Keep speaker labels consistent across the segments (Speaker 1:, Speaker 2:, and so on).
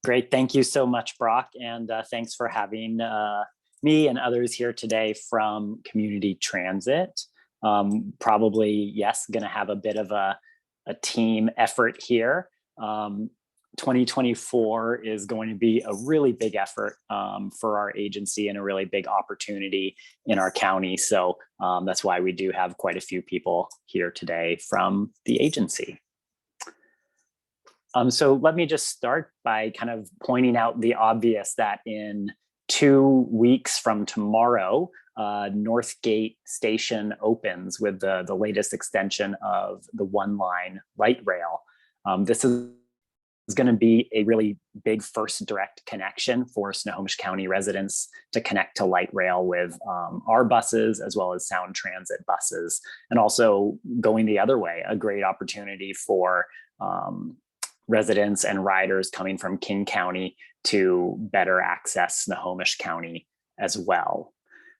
Speaker 1: Great. Thank you so much, Brock. And thanks for having me and others here today from Community Transit. Probably, yes, going to have a bit of a team effort here. 2024 is going to be a really big effort for our agency and a really big opportunity in our county. So that's why we do have quite a few people here today from the agency. So let me just start by kind of pointing out the obvious that in 2 weeks from tomorrow, Northgate Station opens with the latest extension of the one-line light rail. This is going to be a really big first direct connection for Snohomish County residents to connect to light rail with our buses as well as Sound Transit buses, and also going the other way, a great opportunity for residents and riders coming from King County to better access Snohomish County as well.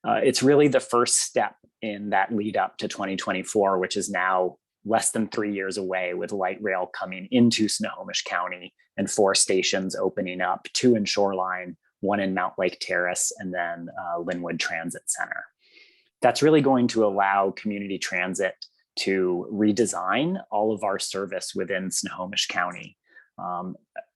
Speaker 1: It's really the first step in that lead up to 2024, which is now less than 3 years away, with light rail coming into Snohomish County and 4 stations opening up, 2 in Shoreline, 1 in Mount Lake Terrace, and then Linwood Transit Center. That's really going to allow Community Transit to redesign all of our service within Snohomish County.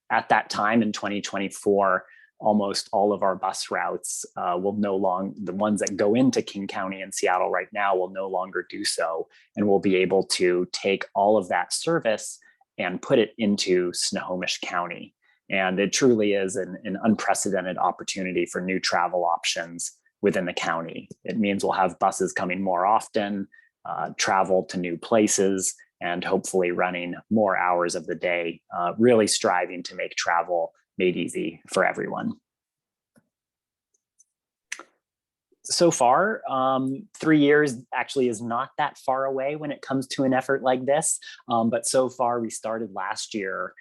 Speaker 1: At that time in 2024, almost all of our bus routes will no longer, the ones that go into King County and Seattle right now will no longer do so, and we'll be able to take all of that service and put it into Snohomish County. And it truly is an unprecedented opportunity for new travel options within the county. It means we'll have buses coming more often, travel to new places, and hopefully running more hours of the day, really striving to make travel made easy for everyone. So far, 3 years actually is not that far away when it comes to an effort like this, but so far we started last year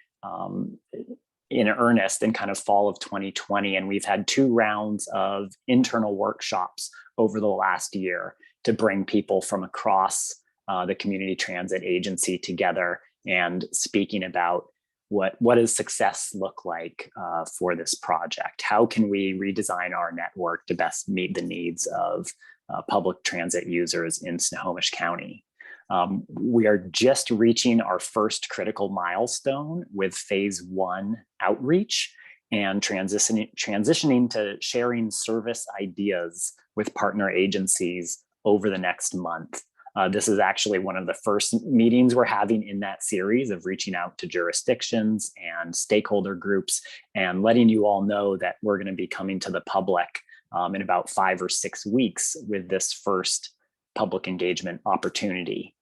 Speaker 1: in earnest in kind of fall of 2020, and we've had 2 rounds of internal workshops over the last year to bring people from across the Community Transit Agency together and speaking about what does success look like for this project? How can we redesign our network to best meet the needs of public transit users in Snohomish County? We are just reaching our first critical milestone with phase 1 outreach and transitioning to sharing service ideas with partner agencies over the next month. This is actually one of the first meetings we're having in that series of reaching out to jurisdictions and stakeholder groups and letting you all know that we're going to be coming to the public in about 5 or 6 weeks with this first public engagement opportunity.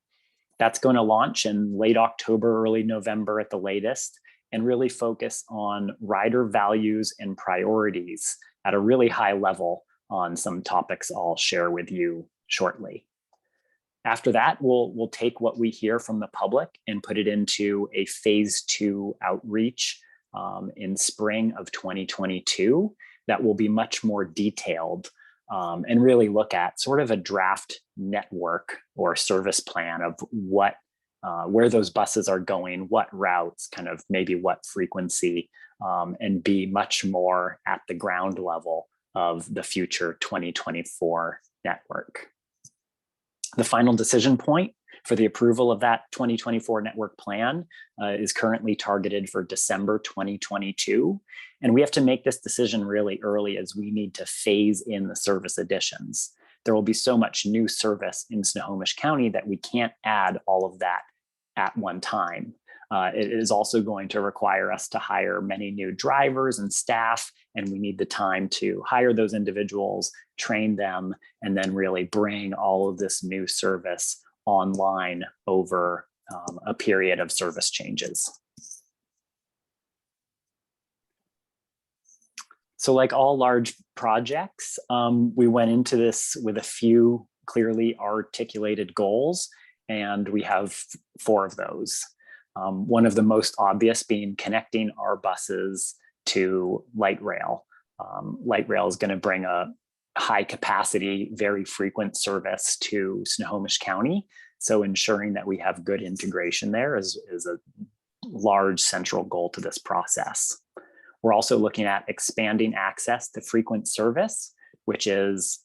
Speaker 1: That's going to launch in late October, early November at the latest, and really focus on rider values and priorities at a really high level on some topics I'll share with you shortly. After that, we'll take what we hear from the public and put it into a phase 2 outreach in spring of 2022 that will be much more detailed and really look at sort of a draft network or service plan of where those buses are going, what routes, kind of maybe what frequency, and be much more at the ground level of the future 2024 network. The final decision point for the approval of that 2024 network plan is currently targeted for December 2022. And we have to make this decision really early as we need to phase in the service additions. There will be so much new service in Snohomish County that we can't add all of that at one time. It is also going to require us to hire many new drivers and staff, and we need the time to hire those individuals, train them, and then really bring all of this new service online over a period of service changes. So like all large projects, we went into this with a few clearly articulated goals, and we have 4 of those. One of the most obvious being connecting our buses to light rail. Light rail is going to bring a high capacity, very frequent service to Snohomish County. So ensuring that we have good integration there is a large central goal to this process. We're also looking at expanding access to frequent service, which is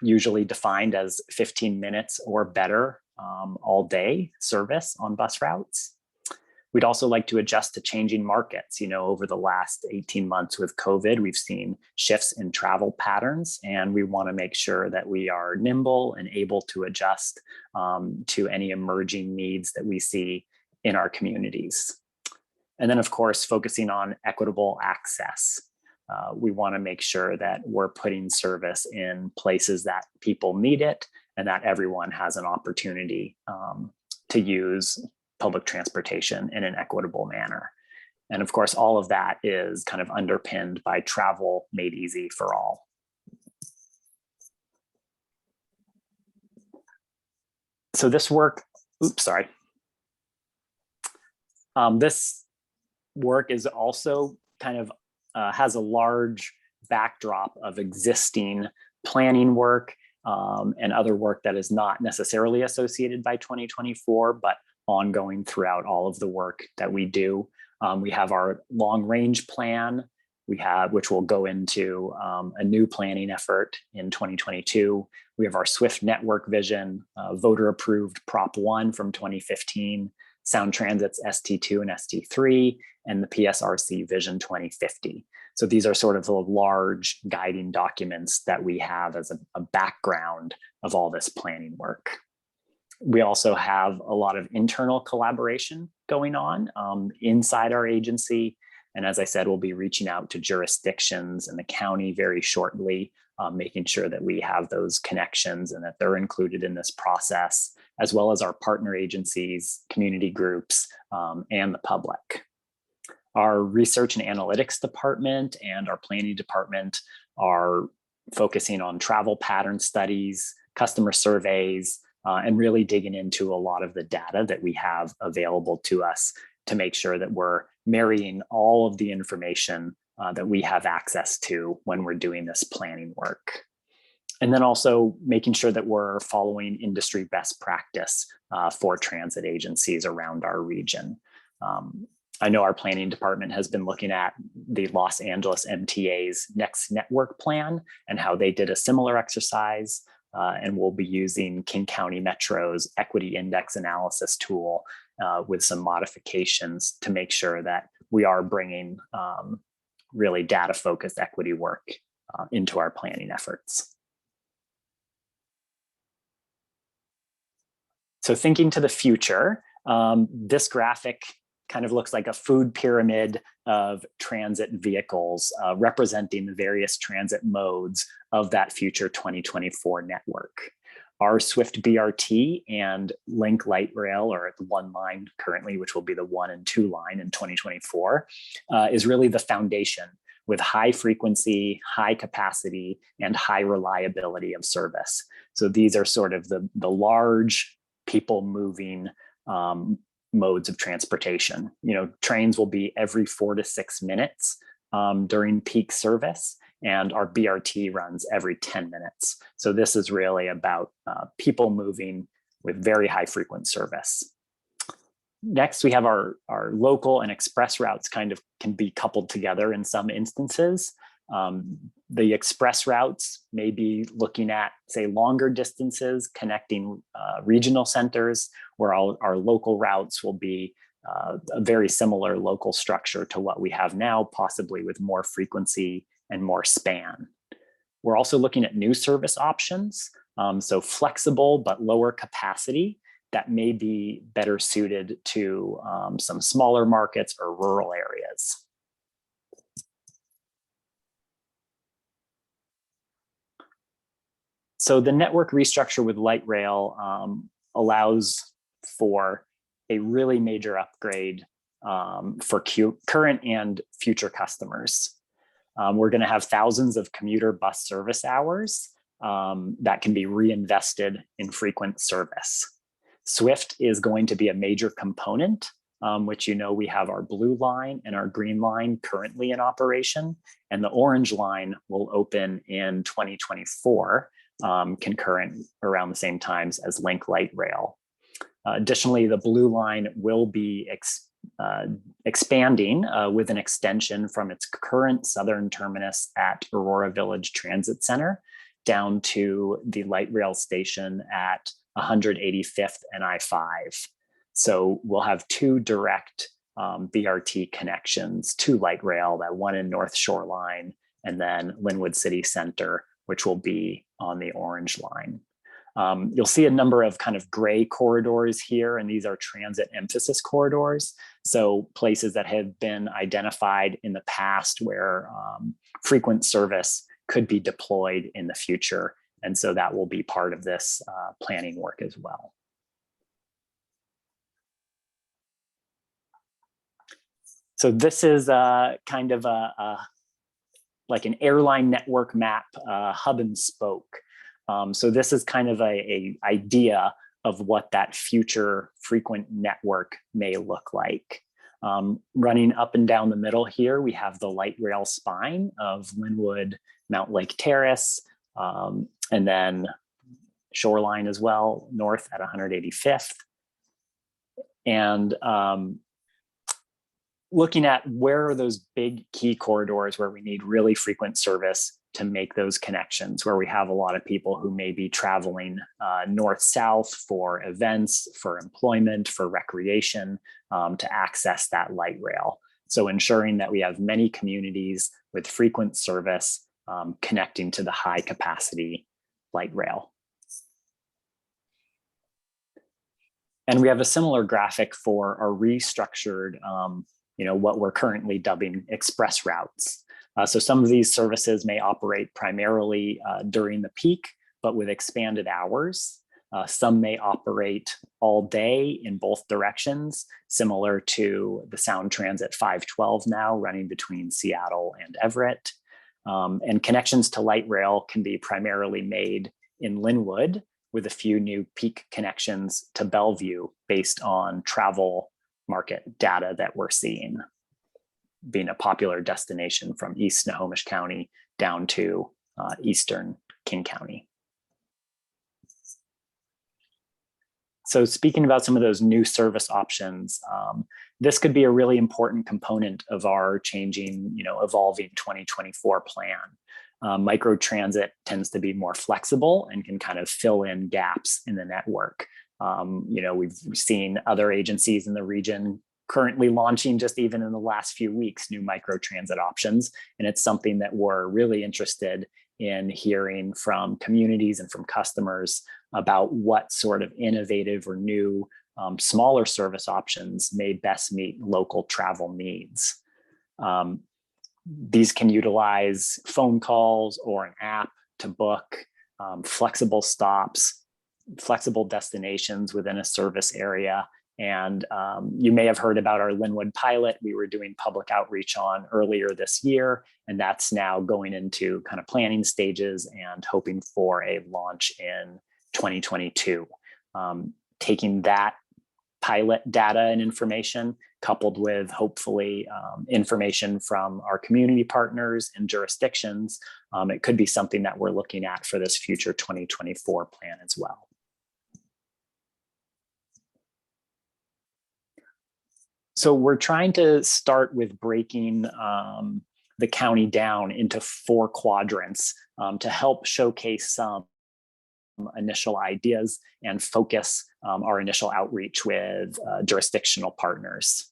Speaker 1: usually defined as 15 minutes or better all day service on bus routes. We'd also like to adjust to changing markets. Over the last 18 months with COVID, we've seen shifts in travel patterns, and we want to make sure that we are nimble and able to adjust to any emerging needs that we see in our communities. And then, of course, focusing on equitable access. We want to make sure that we're putting service in places that people need it and that everyone has an opportunity to use public transportation in an equitable manner. And of course, all of that is kind of underpinned by travel made easy for all. So this work, this work is also kind of has a large backdrop of existing planning work and other work that is not necessarily associated by 2024, but ongoing throughout all of the work that we do. We have our long range plan, which will go into a new planning effort in 2022. We have our SWIFT network vision, voter approved Prop 1 from 2015, Sound Transit's ST2 and ST3, and the PSRC Vision 2050. So these are sort of the large guiding documents that we have as a background of all this planning work. We also have a lot of internal collaboration going on inside our agency. And as I said, we'll be reaching out to jurisdictions and the county very shortly, making sure that we have those connections and that they're included in this process, as well as our partner agencies, community groups, and the public. Our research and analytics department and our planning department are focusing on travel pattern studies, customer surveys, and really digging into a lot of the data that we have available to us to make sure that we're marrying all of the information that we have access to when we're doing this planning work. And then also making sure that we're following industry best practice for transit agencies around our region. I know our planning department has been looking at the Los Angeles MTA's Next Network Plan and how they did a similar exercise. And we'll be using King County Metro's Equity Index Analysis tool with some modifications to make sure that we are bringing really data-focused equity work into our planning efforts. So thinking to the future, this graphic kind of looks like a food pyramid of transit vehicles representing the various transit modes of that future 2024 network. Our Swift BRT and Link Light Rail are at the one line currently, which will be the 1 and 2 line in 2024, is really the foundation with high frequency, high capacity, and high reliability of service. So these are sort of the large people moving modes of transportation. Trains will be every 4 to 6 minutes during peak service, and our BRT runs every 10 minutes. So this is really about people moving with very high frequent service. Next, we have our local and express routes kind of can be coupled together in some instances. The express routes may be looking at, say, longer distances connecting regional centers, where our local routes will be a very similar local structure to what we have now, possibly with more frequency and more span. We're also looking at new service options, so flexible but lower capacity that may be better suited to some smaller markets or rural areas. So the network restructure with light rail allows for a really major upgrade for current and future customers. We're going to have thousands of commuter bus service hours that can be reinvested in frequent service. Swift is going to be a major component, which we have our blue line and our green line currently in operation, and the orange line will open in 2024, concurrent around the same times as Link Light Rail. Additionally, the blue line will be expanding with an extension from its current southern terminus at Aurora Village Transit Center down to the light rail station at 185th and I-5. So we'll have two direct BRT connections to light rail, that one in North Shoreline and then Linwood City Center, which will be on the Orange Line. You'll see a number of kind of gray corridors here, and these are transit emphasis corridors. So places that have been identified in the past where frequent service could be deployed in the future. And so that will be part of this planning work as well. So this is kind of like an airline network map, hub and spoke. So this is kind of a idea of what that future frequent network may look like. Running up and down the middle here, we have the light rail spine of Linwood, Mount Lake Terrace, and then Shoreline as well, north at 185th. And looking at where are those big key corridors where we need really frequent service to make those connections, where we have a lot of people who may be traveling north-south for events, for employment, for recreation, to access that light rail. So ensuring that we have many communities with frequent service connecting to the high capacity light rail. And we have a similar graphic for our restructured what we're currently dubbing express routes. So some of these services may operate primarily during the peak, but with expanded hours. Some may operate all day in both directions, similar to the Sound Transit 512 now running between Seattle and Everett. And connections to light rail can be primarily made in Linwood, with a few new peak connections to Bellevue based on travel market data that we're seeing, being a popular destination from East Snohomish County down to Eastern King County. So speaking about some of those new service options, this could be a really important component of our changing, evolving 2024 plan. Microtransit tends to be more flexible and can kind of fill in gaps in the network. We've seen other agencies in the region currently launching, just even in the last few weeks, new microtransit options. And it's something that we're really interested in hearing from communities and from customers about what sort of innovative or new smaller service options may best meet local travel needs. These can utilize phone calls or an app to book flexible stops, flexible destinations within a service area. And you may have heard about our Linwood pilot we were doing public outreach on earlier this year, and that's now going into kind of planning stages and hoping for a launch in 2022. Taking that pilot data and information, coupled with hopefully information from our community partners and jurisdictions, it could be something that we're looking at for this future 2024 plan as well. So we're trying to start with breaking the county down into 4 quadrants to help showcase some initial ideas and focus our initial outreach with jurisdictional partners.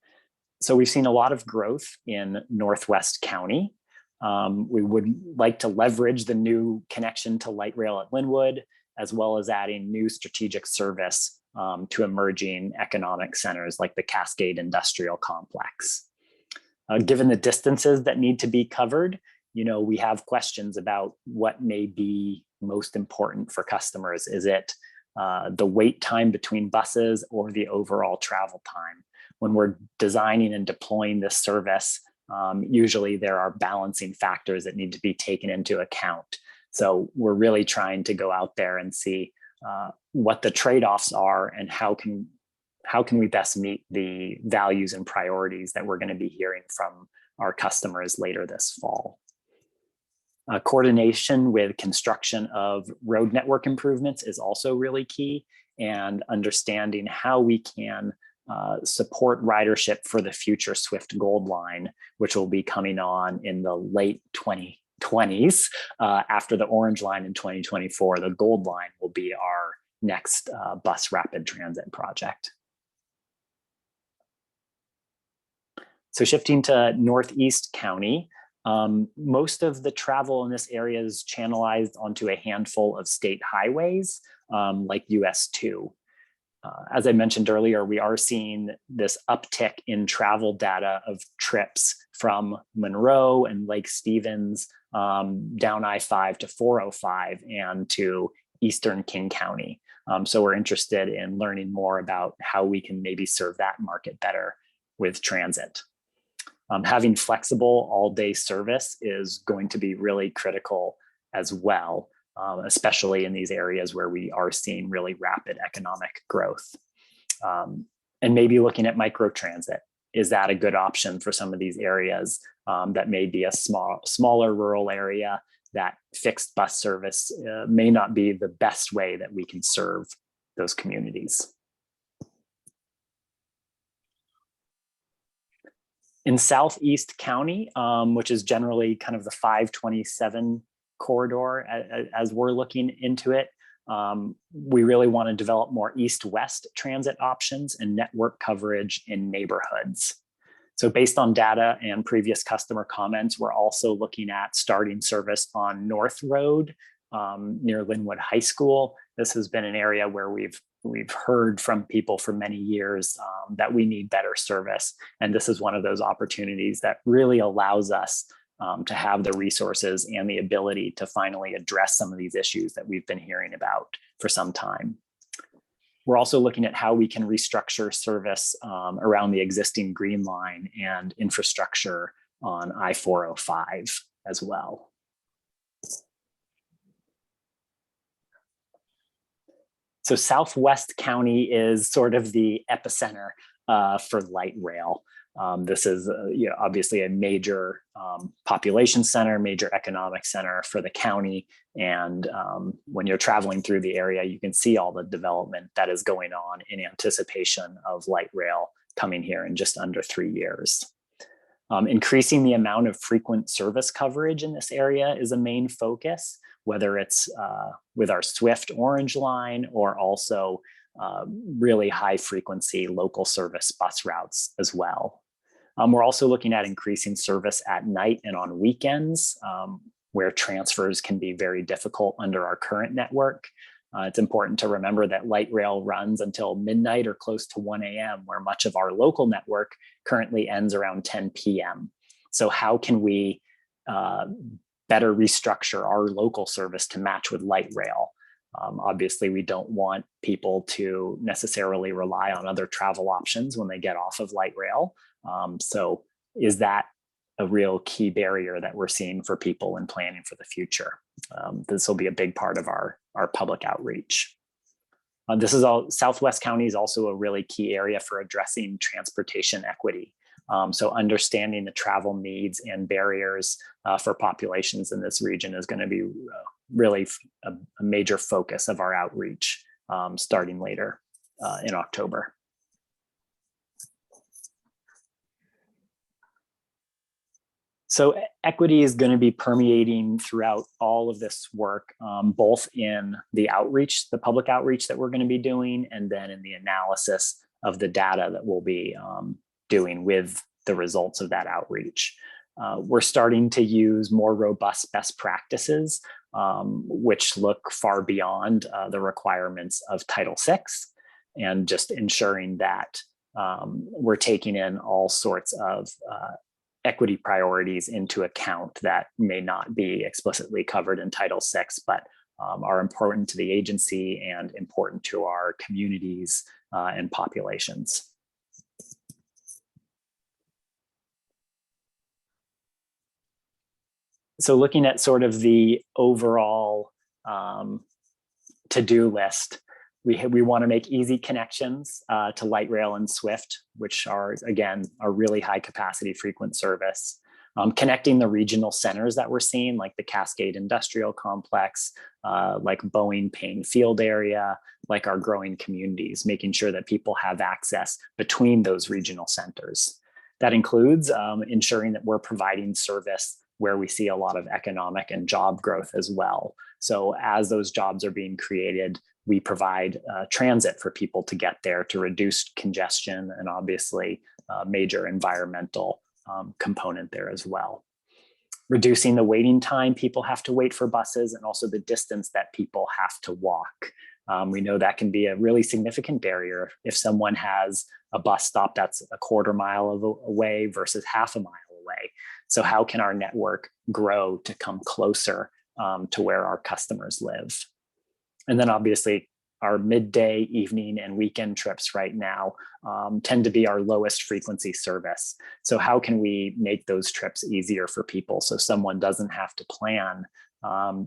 Speaker 1: So we've seen a lot of growth in Northwest County. We would like to leverage the new connection to light rail at Linwood, as well as adding new strategic service to emerging economic centers like the Cascade Industrial Complex. Given the distances that need to be covered, we have questions about what may be most important for customers. Is it the wait time between buses or the overall travel time? When we're designing and deploying this service, usually there are balancing factors that need to be taken into account. So we're really trying to go out there and see what the trade-offs are and how can we best meet the values and priorities that we're going to be hearing from our customers later this fall. Coordination with construction of road network improvements is also really key, and understanding how we can support ridership for the future Swift Gold Line, which will be coming on in the late 2020s. After the Orange Line in 2024, the Gold Line will be our next bus rapid transit project. So shifting to Northeast County, most of the travel in this area is channelized onto a handful of state highways, like US 2. As I mentioned earlier, we are seeing this uptick in travel data of trips from Monroe and Lake Stevens down I-5 to 405 and to Eastern King County. So we're interested in learning more about how we can maybe serve that market better with transit. Having flexible all-day service is going to be really critical as well. Especially in these areas where we are seeing really rapid economic growth. And maybe looking at microtransit. Is that a good option for some of these areas that may be a smaller rural area that fixed bus service may not be the best way that we can serve those communities? In Southeast County, which is generally kind of the 527 corridor as we're looking into it, we really want to develop more east-west transit options and network coverage in neighborhoods. So based on data and previous customer comments, we're also looking at starting service on North Road near Linwood High School. This has been an area where we've heard from people for many years that we need better service. And this is one of those opportunities that really allows us to have the resources and the ability to finally address some of these issues that we've been hearing about for some time. We're also looking at how we can restructure service around the existing Green Line and infrastructure on I-405 as well. So Southwest County is sort of the epicenter for light rail. This is obviously a major population center, major economic center for the county. And when you're traveling through the area, you can see all the development that is going on in anticipation of light rail coming here in just under 3 years. Increasing the amount of frequent service coverage in this area is a main focus, whether it's with our Swift Orange Line or also really high frequency local service bus routes as well. We're also looking at increasing service at night and on weekends, where transfers can be very difficult under our current network. It's important to remember that light rail runs until midnight or close to 1 a.m., where much of our local network currently ends around 10 p.m. So how can we better restructure our local service to match with light rail? Obviously, we don't want people to necessarily rely on other travel options when they get off of light rail. So is that a real key barrier that we're seeing for people in planning for the future? This will be a big part of our public outreach. Southwest County is also a really key area for addressing transportation equity. So understanding the travel needs and barriers for populations in this region is going to be really a major focus of our outreach starting later in October. So equity is going to be permeating throughout all of this work, both in the outreach, the public outreach that we're going to be doing, and then in the analysis of the data that we'll be doing with the results of that outreach. We're starting to use more robust best practices, which look far beyond the requirements of Title VI, and just ensuring that we're taking in all sorts of equity priorities into account that may not be explicitly covered in Title VI, but are important to the agency and important to our communities and populations. So looking at sort of the overall to-do list, we want to make easy connections to light rail and Swift, which are, again, a really high capacity frequent service. Connecting the regional centers that we're seeing, like the Cascade Industrial Complex, like Boeing Payne Field area, like our growing communities, making sure that people have access between those regional centers. That includes ensuring that we're providing service where we see a lot of economic and job growth as well. So as those jobs are being created, we provide transit for people to get there to reduce congestion, and obviously a major environmental component there as well. Reducing the waiting time people have to wait for buses, and also the distance that people have to walk. We know that can be a really significant barrier if someone has a bus stop that's a quarter mile away versus half a mile away. So how can our network grow to come closer to where our customers live? And then obviously our midday, evening, and weekend trips right now tend to be our lowest frequency service. So how can we make those trips easier for people so someone doesn't have to plan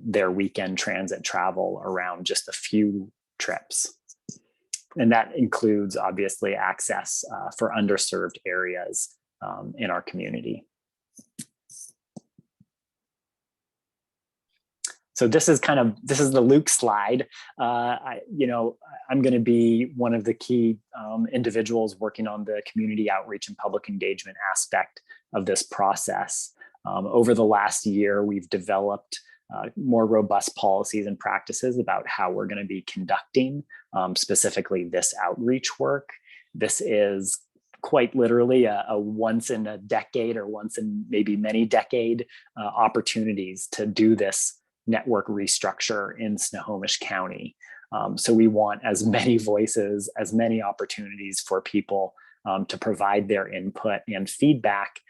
Speaker 1: their weekend transit travel around just a few trips? And that includes obviously access for underserved areas in our community. So this is the Luke slide. I'm going to be one of the key individuals working on the community outreach and public engagement aspect of this process. Over the last year, we've developed more robust policies and practices about how we're going to be conducting specifically this outreach work. This is quite literally a once in a decade or once in maybe many decade opportunities to do this network restructure in Snohomish County. So we want as many voices, as many opportunities for people to provide their input and feedback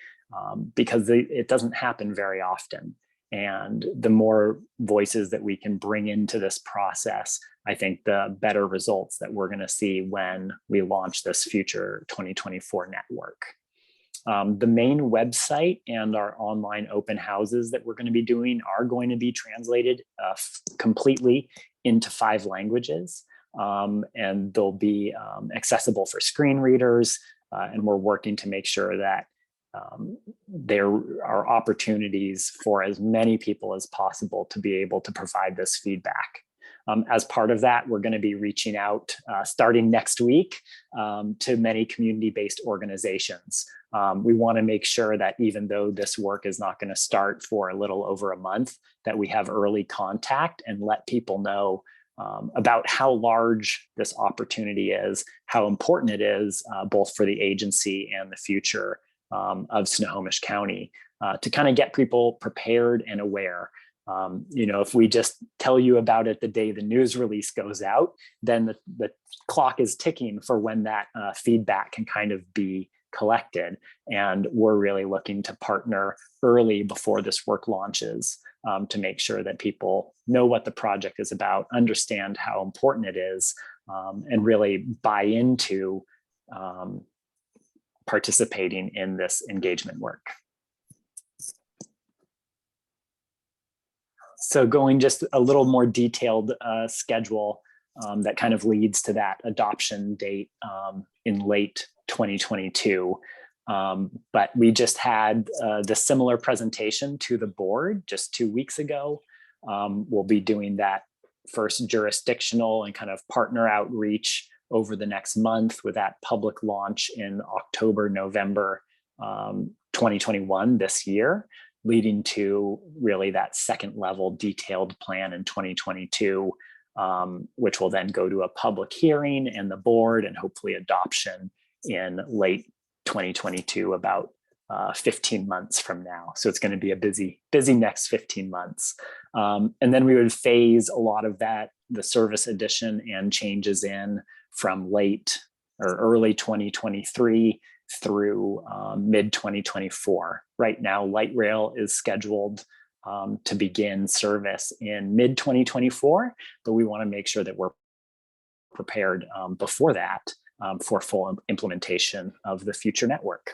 Speaker 1: because it doesn't happen very often. And the more voices that we can bring into this process, I think the better results that we're going to see when we launch this future 2024 network. The main website and our online open houses that we're going to be doing are going to be translated completely into 5 languages, and they'll be accessible for screen readers, and we're working to make sure that there are opportunities for as many people as possible to be able to provide this feedback. As part of that, we're going to be reaching out starting next week to many community-based organizations. We want to make sure that even though this work is not going to start for a little over a month, that we have early contact and let people know about how large this opportunity is, how important it is, both for the agency and the future of Snohomish County, to kind of get people prepared and aware. If we just tell you about it the day the news release goes out, then the clock is ticking for when that feedback can kind of be collected. And we're really looking to partner early before this work launches to make sure that people know what the project is about, understand how important it is, and really buy into participating in this engagement work. So going just a little more detailed schedule that kind of leads to that adoption date in late 2022. But we just had the similar presentation to the board just 2 weeks ago. We'll be doing that first jurisdictional and kind of partner outreach over the next month, with that public launch in October, November 2021 this year, leading to really that second level detailed plan in 2022, which will then go to a public hearing and the board and hopefully adoption in late 2022, about 15 months from now. So it's going to be a busy next 15 months. And then we would phase a lot of that, the service addition and changes in from late or early 2023 through mid 2024. Right now, light rail is scheduled to begin service in mid 2024, but we want to make sure that we're prepared before that for full implementation of the future network.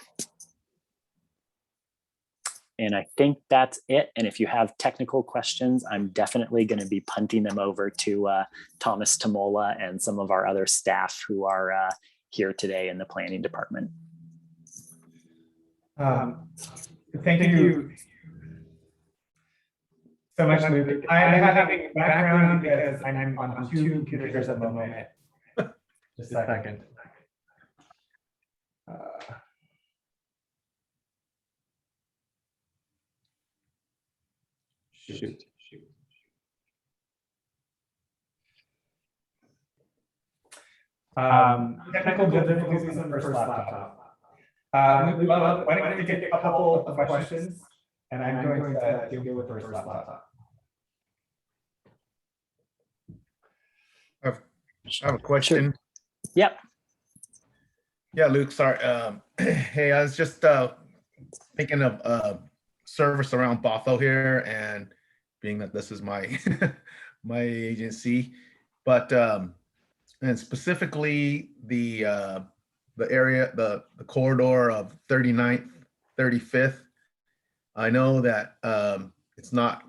Speaker 1: And I think that's it. And if you have technical questions, I'm definitely going to be punting them over to Thomas Tamola and some of our other staff who are here today in the planning department.
Speaker 2: Thank you so much, Luke. I'm having background because I'm on two computers at the moment. Just a second. Shoot. Technical difficulties on the first laptop. Luke, why don't you take a couple of questions, and I'm going to deal with the first laptop.
Speaker 3: I have a question.
Speaker 1: Sure. Yep.
Speaker 3: Yeah, Luke, sorry. Hey, I was just thinking of service around Bothell here, and being that this is my my agency, but and specifically the area, the corridor of 39th, 35th. I know that it's not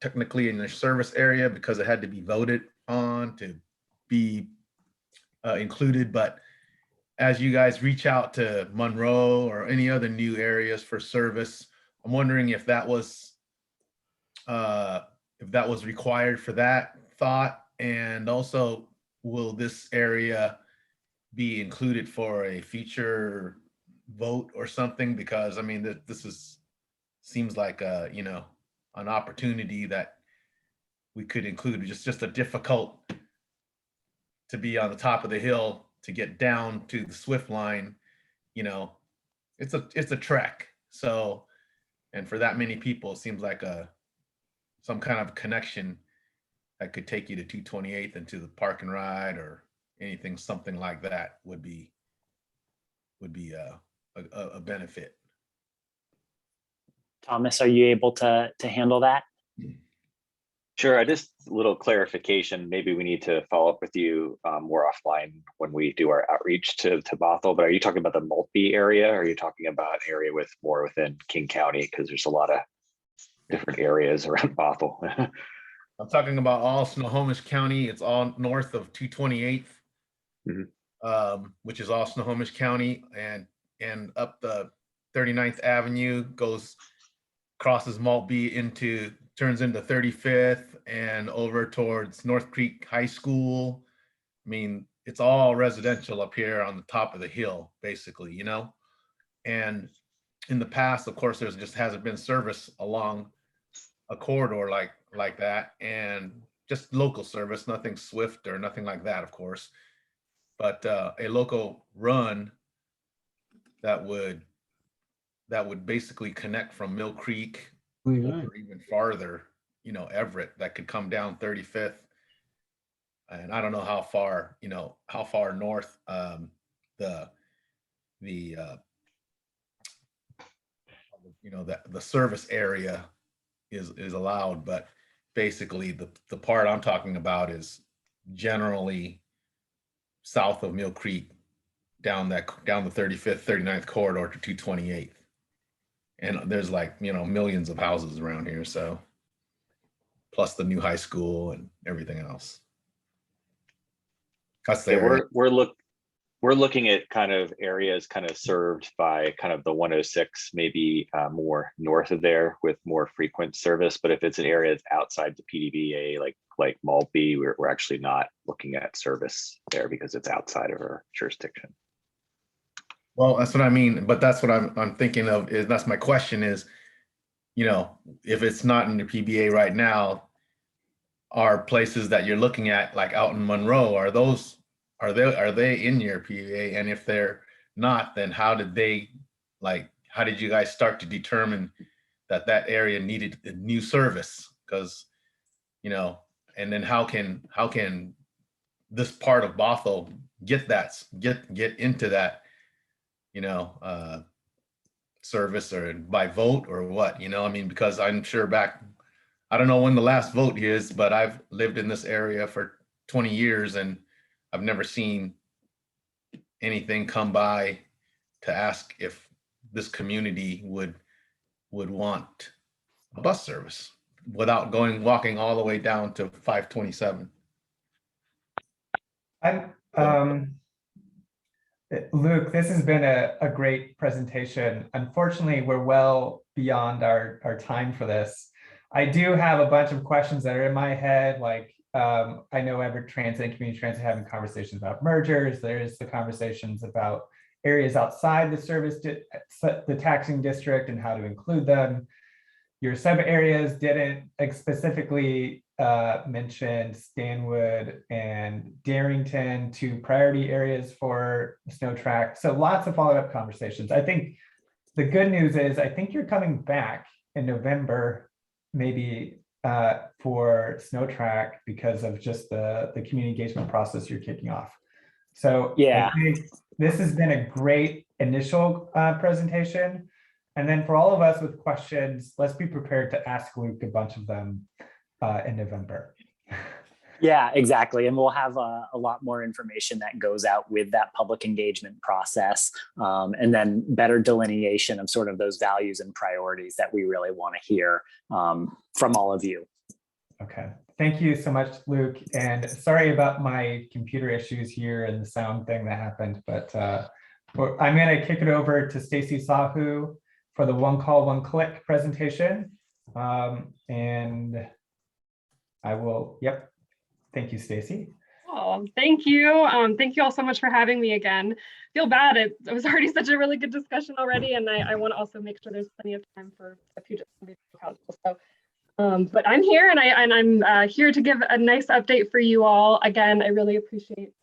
Speaker 3: technically in the service area because it had to be voted on to be included, but as you guys reach out to Monroe or any other new areas for service, I'm wondering if that was required for that thought, and also will this area be included for a future vote or something? Because I mean, this seems like an opportunity that we could include. Just a difficult to be on the top of the hill to get down to the Swift line, it's a trek. So, and for that many people, it seems like some kind of connection that could take you to 228th and to the park and ride or anything, something like that would be a benefit.
Speaker 1: Thomas, are you able to handle that?
Speaker 4: Sure. Just a little clarification. Maybe we need to follow up with you more offline when we do our outreach to Bothell. But are you talking about the Maltby area? Or are you talking about an area with more within King County? Because there's a lot of different areas around Bothell.
Speaker 3: I'm talking about all Snohomish County. It's all north of 228th, which is all Snohomish County, and up the 39th Avenue crosses Maltby turns into 35th and over towards North Creek High School. I mean, it's all residential up here on the top of the hill, basically, And in the past, of course, there just hasn't been service along a corridor like that, and just local service, nothing swift or nothing like that, of course. But a local run that would basically connect from Mill Creek or even farther, Everett, that could come down 35th. And I don't know how far north the service area is allowed, but basically the part I'm talking about is generally south of Mill Creek down the 35th, 39th corridor to 228th. And there's millions of houses around here, so plus the new high school and everything else. That's the area.
Speaker 4: We're looking at kind of areas kind of served by kind of the 106, maybe more north of there with more frequent service. But if it's an area that's outside the PDBA, like Maltby, we're actually not looking at service there because it's outside of our jurisdiction.
Speaker 3: Well, that's what I mean, but that's what I'm thinking of. That's my question is, if it's not in the PBA right now, are places that you're looking at like out in Monroe, are they in your PBA? And if they're not, then how did you guys start to determine that area needed a new service? Because, and then how can this part of Bothell get into that, service, or by vote or what, because I'm sure I don't know when the last vote is, but I've lived in this area for 20 years and I've never seen anything come by to ask if this community would want a bus service without walking all the way down to 527.
Speaker 2: Luke, this has been a great presentation. Unfortunately, we're well beyond our time for this. I do have a bunch of questions that are in my head, like I know Everett Transit and Community Transit having conversations about mergers. There's the conversations about areas outside the taxing district and how to include them. Your sub areas didn't specifically mention Stanwood and Darrington, two priority areas for Snotrac. So lots of follow-up conversations. I think the good news is I think you're coming back in November, maybe for Snotrac because of just the community engagement process you're kicking off. So
Speaker 1: Yeah.
Speaker 2: I think this has been a great initial presentation. And then for all of us with questions, let's be prepared to ask Luke a bunch of them in November.
Speaker 1: Yeah, exactly. And we'll have a lot more information that goes out with that public engagement process, and then better delineation of sort of those values and priorities that we really want to hear from all of you.
Speaker 2: Okay. Thank you so much, Luke. And sorry about my computer issues here and the sound thing that happened, but I'm going to kick it over to Stacy Sahu for the one call, one click presentation. And I will, yep. Thank you, Stacy.
Speaker 5: Oh, thank you. Thank you all so much for having me again. Feel bad. It was already such a really good discussion already. And I want to also make sure there's plenty of time for a few council. So, but I'm here and I'm here to give a nice update for you all. Again, I really appreciate,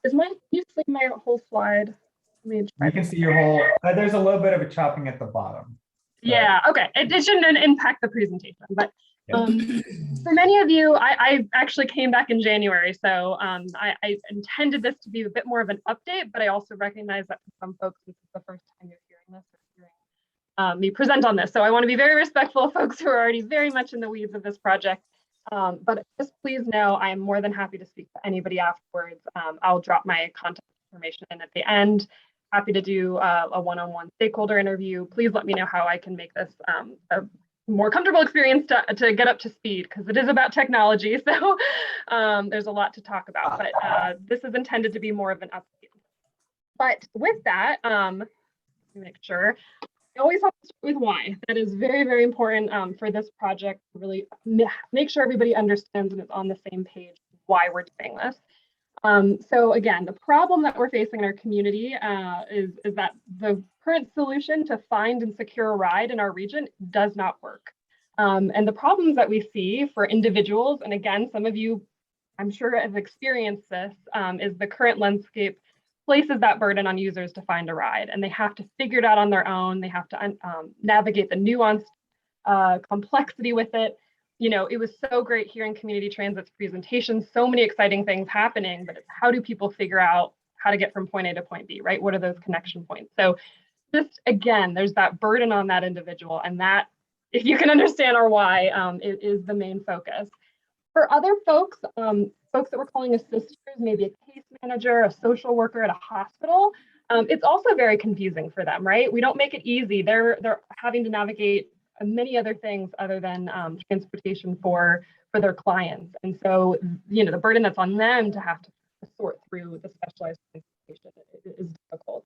Speaker 5: is my, you see my whole slide?
Speaker 2: You can see your whole, there's a little bit of a chopping at the bottom.
Speaker 5: Yeah, okay. It shouldn't impact the presentation, but for many of you, I actually came back in January, so I intended this to be a bit more of an update, but I also recognize that for some folks, this is the first time you're hearing this or hearing me present on this. So I want to be very respectful of folks who are already very much in the weeds of this project. But just please know I am more than happy to speak to anybody afterwards. I'll drop my contact information in at the end. Happy to do a one-on-one stakeholder interview. Please let me know how I can make this a more comfortable experience to get up to speed, because it is about technology. So there's a lot to talk about, but this is intended to be more of an update. But with that, let me make sure, I always have to start with why. That is very, very important for this project to really make sure everybody understands and is on the same page why we're doing this. So again, the problem that we're facing in our community is that the current solution to find and secure a ride in our region does not work. And the problems that we see for individuals, and again, some of you, I'm sure have experienced this, is the current landscape places that burden on users to find a ride, and they have to figure it out on their own. They have to navigate the nuanced complexity with it. You know, it was so great hearing Community Transit's presentation, so many exciting things happening, but it's how do people figure out how to get from point A to point B, right? What are those connection points? So just, again, there's that burden on that individual, and that, if you can understand our why, it is the main focus. For other folks, folks that we're calling assisters, maybe a case manager, a social worker at a hospital, it's also very confusing for them, right? We don't make it easy. They're having to navigate many other things other than transportation for their clients. And so, you know, the burden that's on them to have to sort through the specialized transportation is difficult.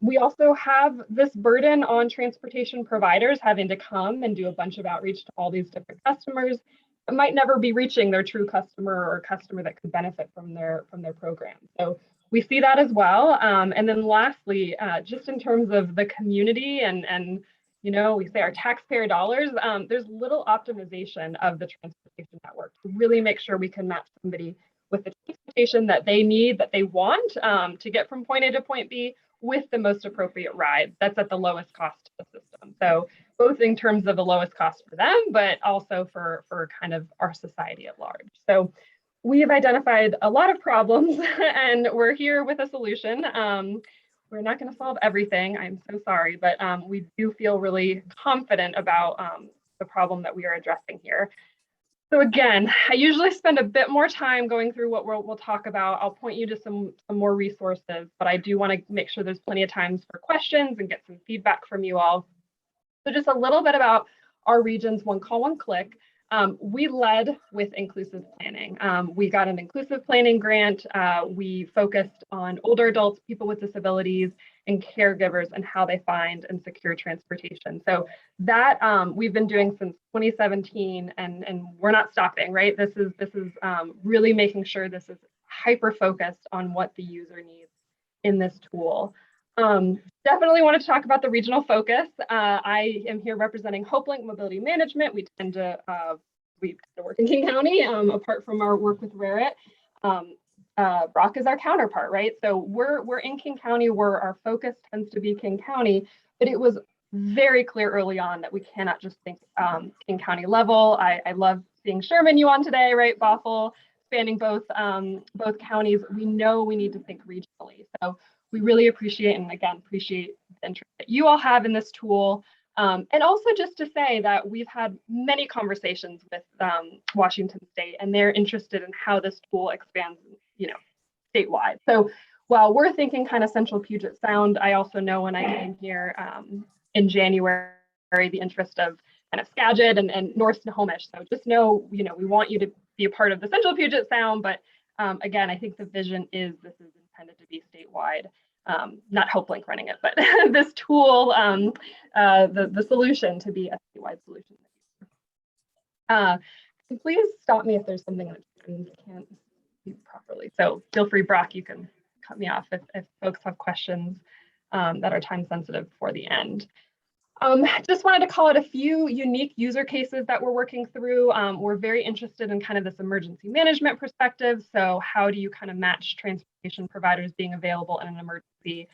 Speaker 5: We also have this burden on transportation providers having to come and do a bunch of outreach to all these different customers that might never be reaching their true customer or customer that could benefit from their program. So we see that as well. And then lastly, just in terms of the community and you know, we say our taxpayer dollars, there's little optimization of the transportation network to really make sure we can match somebody with the transportation that they need, that they want to get from point A to point B with the most appropriate ride that's at the lowest cost to the system. So both in terms of the lowest cost for them, but also for kind of our society at large. So we have identified a lot of problems and we're here with a solution. We're not going to solve everything, I'm so sorry, but we do feel really confident about the problem that we are addressing here. So again, I usually spend a bit more time going through what we'll talk about. I'll point you to some more resources, but I do want to make sure there's plenty of times for questions and get some feedback from you all. So just a little bit about our region's one call, one click. We led with inclusive planning. We got an inclusive planning grant. We focused on older adults, people with disabilities, and caregivers and how they find and secure transportation. So that we've been doing since 2017, and we're not stopping, right? This is really making sure this is hyper focused on what the user needs in this tool. Definitely want to talk about the regional focus. I am here representing HopeLink Mobility Management. We tend to work in King County, apart from our work with Rarit. Brock is our counterpart, right? So we're in King County, where our focus tends to be King County, but it was very clear early on that we cannot just think King County level. I love seeing Sherman you on today, right? Bothell, spanning both counties. We know we need to think regionally. So we really appreciate, and again, appreciate the interest that you all have in this tool. And also just to say that we've had many conversations with Washington State, and they're interested in how this tool expands, statewide. So while we're thinking kind of central Puget Sound, I also know when I came here in January, the interest of kind of Skagit and North Snohomish. So just know, we want you to be a part of the central Puget Sound, but again, I think the vision is this is intended to be statewide. Not HopeLink running it, but this tool, the solution to be a statewide solution. Please stop me if there's something that can't do properly. So feel free, Brock, you can cut me off if folks have questions that are time sensitive before the end. Just wanted to call out a few unique user cases that we're working through. We're very interested in kind of this emergency management perspective. So how do you kind of match transportation providers being available in an emergency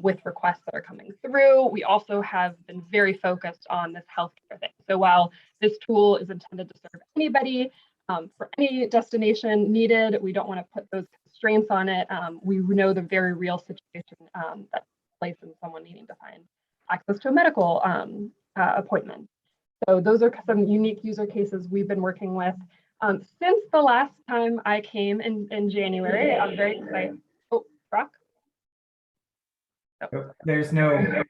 Speaker 5: with requests that are coming through? We also have been very focused on this healthcare thing. So while this tool is intended to serve anybody for any destination needed, we don't want to put those constraints on it. We know the very real situation that's placed in someone needing to find access to a medical appointment. So those are some unique user cases we've been working with. Since the last time I came in January, I'm very excited. Oh, Brock?
Speaker 2: Oh. There's nothing.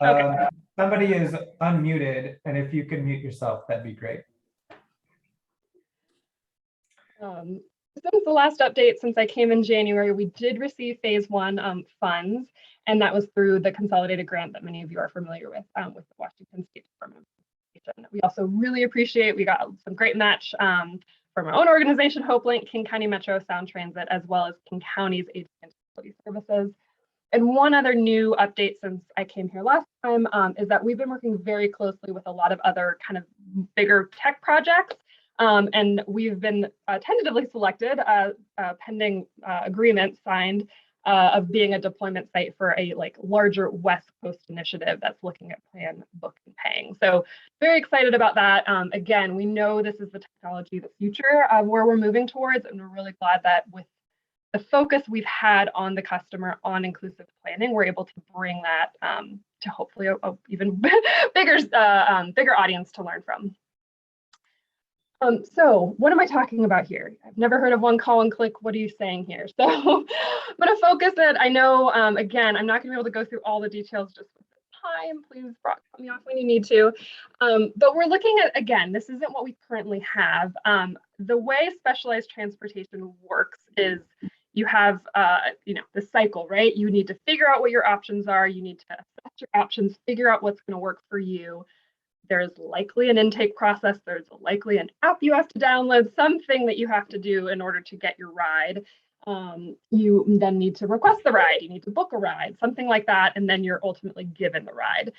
Speaker 5: Okay.
Speaker 2: Somebody is unmuted, and if you can mute yourself, that'd be great.
Speaker 5: Since the last update, since I came in January, we did receive phase 1 funds, and that was through the consolidated grant that many of you are familiar with the Washington State Department of Transportation. We also really appreciate, we got some great match from our own organization, HopeLink, King County Metro Sound Transit, as well as King County's Aging and Disability Services. And one other new update since I came here last time is that we've been working very closely with a lot of other kind of bigger tech projects. And we've been tentatively selected, pending agreement signed, of being a deployment site for a larger West Coast initiative that's looking at plan, book, and paying. So very excited about that. Again, we know this is the technology of the future of where we're moving towards, and we're really glad that with the focus we've had on the customer on inclusive planning, we're able to bring that to hopefully a even bigger audience to learn from. So what am I talking about here? I've never heard of one call and click. What are you saying here? So I'm going to focus it. I know, again, I'm not going to be able to go through all the details just with the time. Please, Brock, cut me off when you need to. But we're looking at, again, this isn't what we currently have. The way specialized transportation works is you have, the cycle, right? You need to figure out what your options are. You need to assess your options, figure out what's going to work for you. There's likely an intake process. There's likely an app you have to download, something that you have to do in order to get your ride. You then need to request the ride. You need to book a ride, something like that. And then you're ultimately given the ride.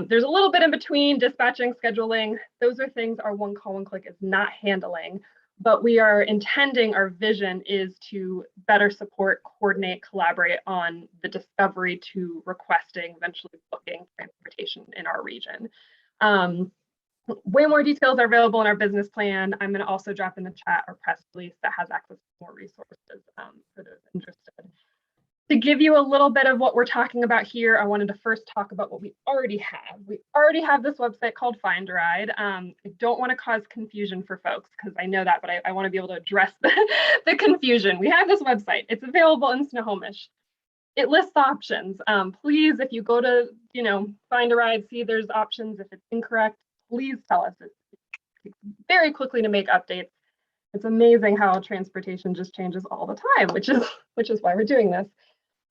Speaker 5: There's a little bit in between dispatching, scheduling. Those are things our one call and click is not handling. But we are intending, our vision is to better support, coordinate, collaborate on the discovery to requesting, eventually booking transportation in our region. Way more details are available in our business plan. I'm going to also drop in the chat our press release that has access to more resources for those interested. To give you a little bit of what we're talking about here, I wanted to first talk about what we already have. We already have this website called Find a Ride. I don't want to cause confusion for folks because I know that, but I want to be able to address the confusion. We have this website. It's available in Snohomish. It lists options. Please, if you go to, Find a Ride, see there's options. If it's incorrect, please tell us. It's takes very quickly to make updates. It's amazing how transportation just changes all the time, which is why we're doing this.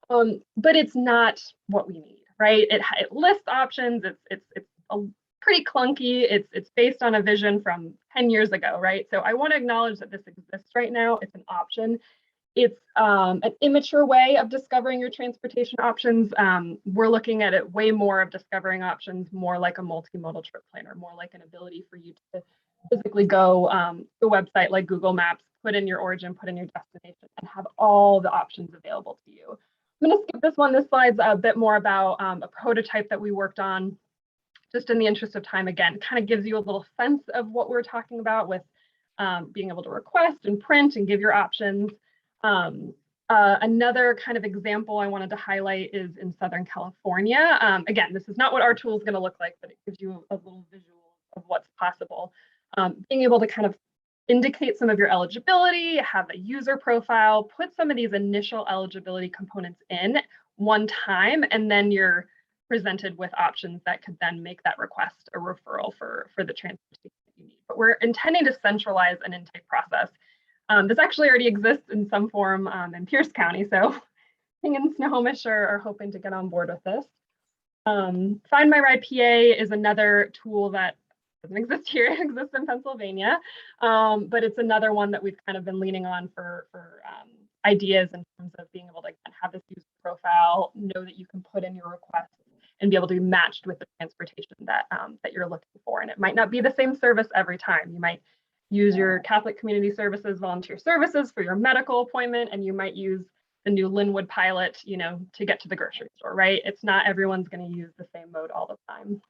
Speaker 5: But it's not what we need, right? It lists options. It's a pretty clunky. It's based on a vision from 10 years ago, right? So I want to acknowledge that this exists right now. It's an option. It's an immature way of discovering your transportation options. We're looking at it way more of discovering options, more like a multimodal trip planner, more like an ability for you to physically go to a website like Google Maps, put in your origin, put in your destination, and have all the options available to you. I'm going to skip this one. This slide's a bit more about a prototype that we worked on. Just in the interest of time, again, kind of gives you a little sense of what we're talking about with being able to request and print and give your options. Another kind of example I wanted to highlight is in Southern California. Again, this is not what our tool is going to look like, but it gives you a little visual of what's possible. Being able to kind of indicate some of your eligibility, have a user profile, put some of these initial eligibility components in one time, and then you're presented with options that could then make that request a referral for the transportation that you need. But we're intending to centralize an intake process. This actually already exists in some form in Pierce County, so King and Snohomish are hoping to get on board with this. Find My Ride PA is another tool that doesn't exist here, it exists in Pennsylvania, but it's another one that we've kind of been leaning on for ideas in terms of being able to have this user profile, know that you can put in your requests, and be able to be matched with the transportation that you're looking for. And it might not be the same service every time. You might use your Catholic Community Services volunteer services for your medical appointment, and you might use the new Linwood pilot, to get to the grocery store, right? It's not everyone's going to use the same mode all the time.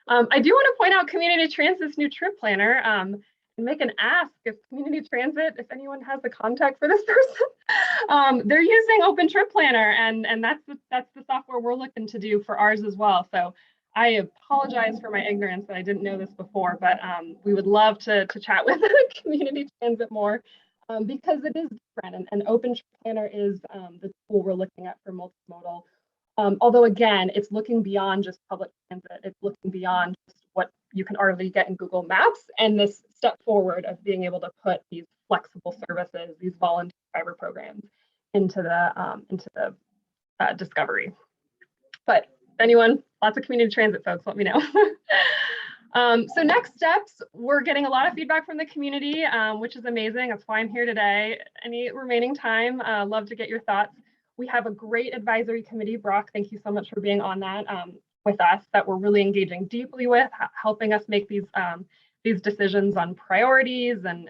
Speaker 5: I do want to point out Community Transit's new trip planner and make an ask if Community Transit, if anyone has the contact for this person, they're using Open Trip Planner, and that's the software we're looking to do for ours as well. So I apologize for my ignorance that I didn't know this before, but we would love to chat with Community Transit more because it is different, and Open Trip Planner is the tool we're looking at for multimodal. Although again, it's looking beyond just public transit. It's looking beyond just what you can already get in Google Maps, and this step forward of being able to put these flexible services, these volunteer driver programs into the discovery. But anyone, lots of community transit folks, let me know. So next steps, we're getting a lot of feedback from the community, which is amazing. That's why I'm here today. Any remaining time, love to get your thoughts. We have a great advisory committee. Brock, thank you so much for being on that with us, that we're really engaging deeply with, helping us make these decisions on priorities and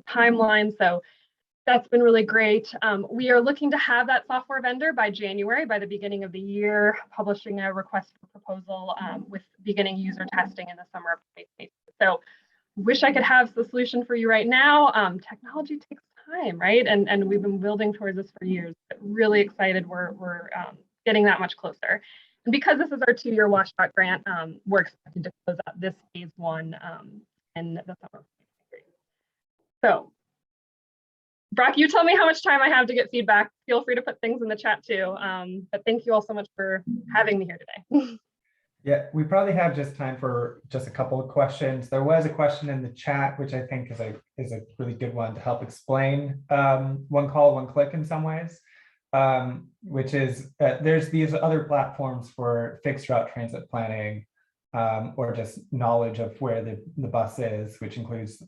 Speaker 5: timelines. So that's been really great. We are looking to have that software vendor by January, by the beginning of the year, publishing a request for proposal with beginning user testing in the summer of 2022. So wish I could have the solution for you right now. Technology takes time, right? And we've been building towards this for years, but really excited we're getting that much closer. And because this is our 2-year washout grant, we're expected to close out this phase 1 in the summer of 2023. So Brock, you tell me how much time I have to get feedback. Feel free to put things in the chat too. But thank you all so much for having me here today.
Speaker 2: Yeah, we probably have just time for just a couple of questions. There was a question in the chat, which I think is a really good one to help explain one call, one click in some ways, which is there's these other platforms for fixed route transit planning or just knowledge of where the bus is, which includes,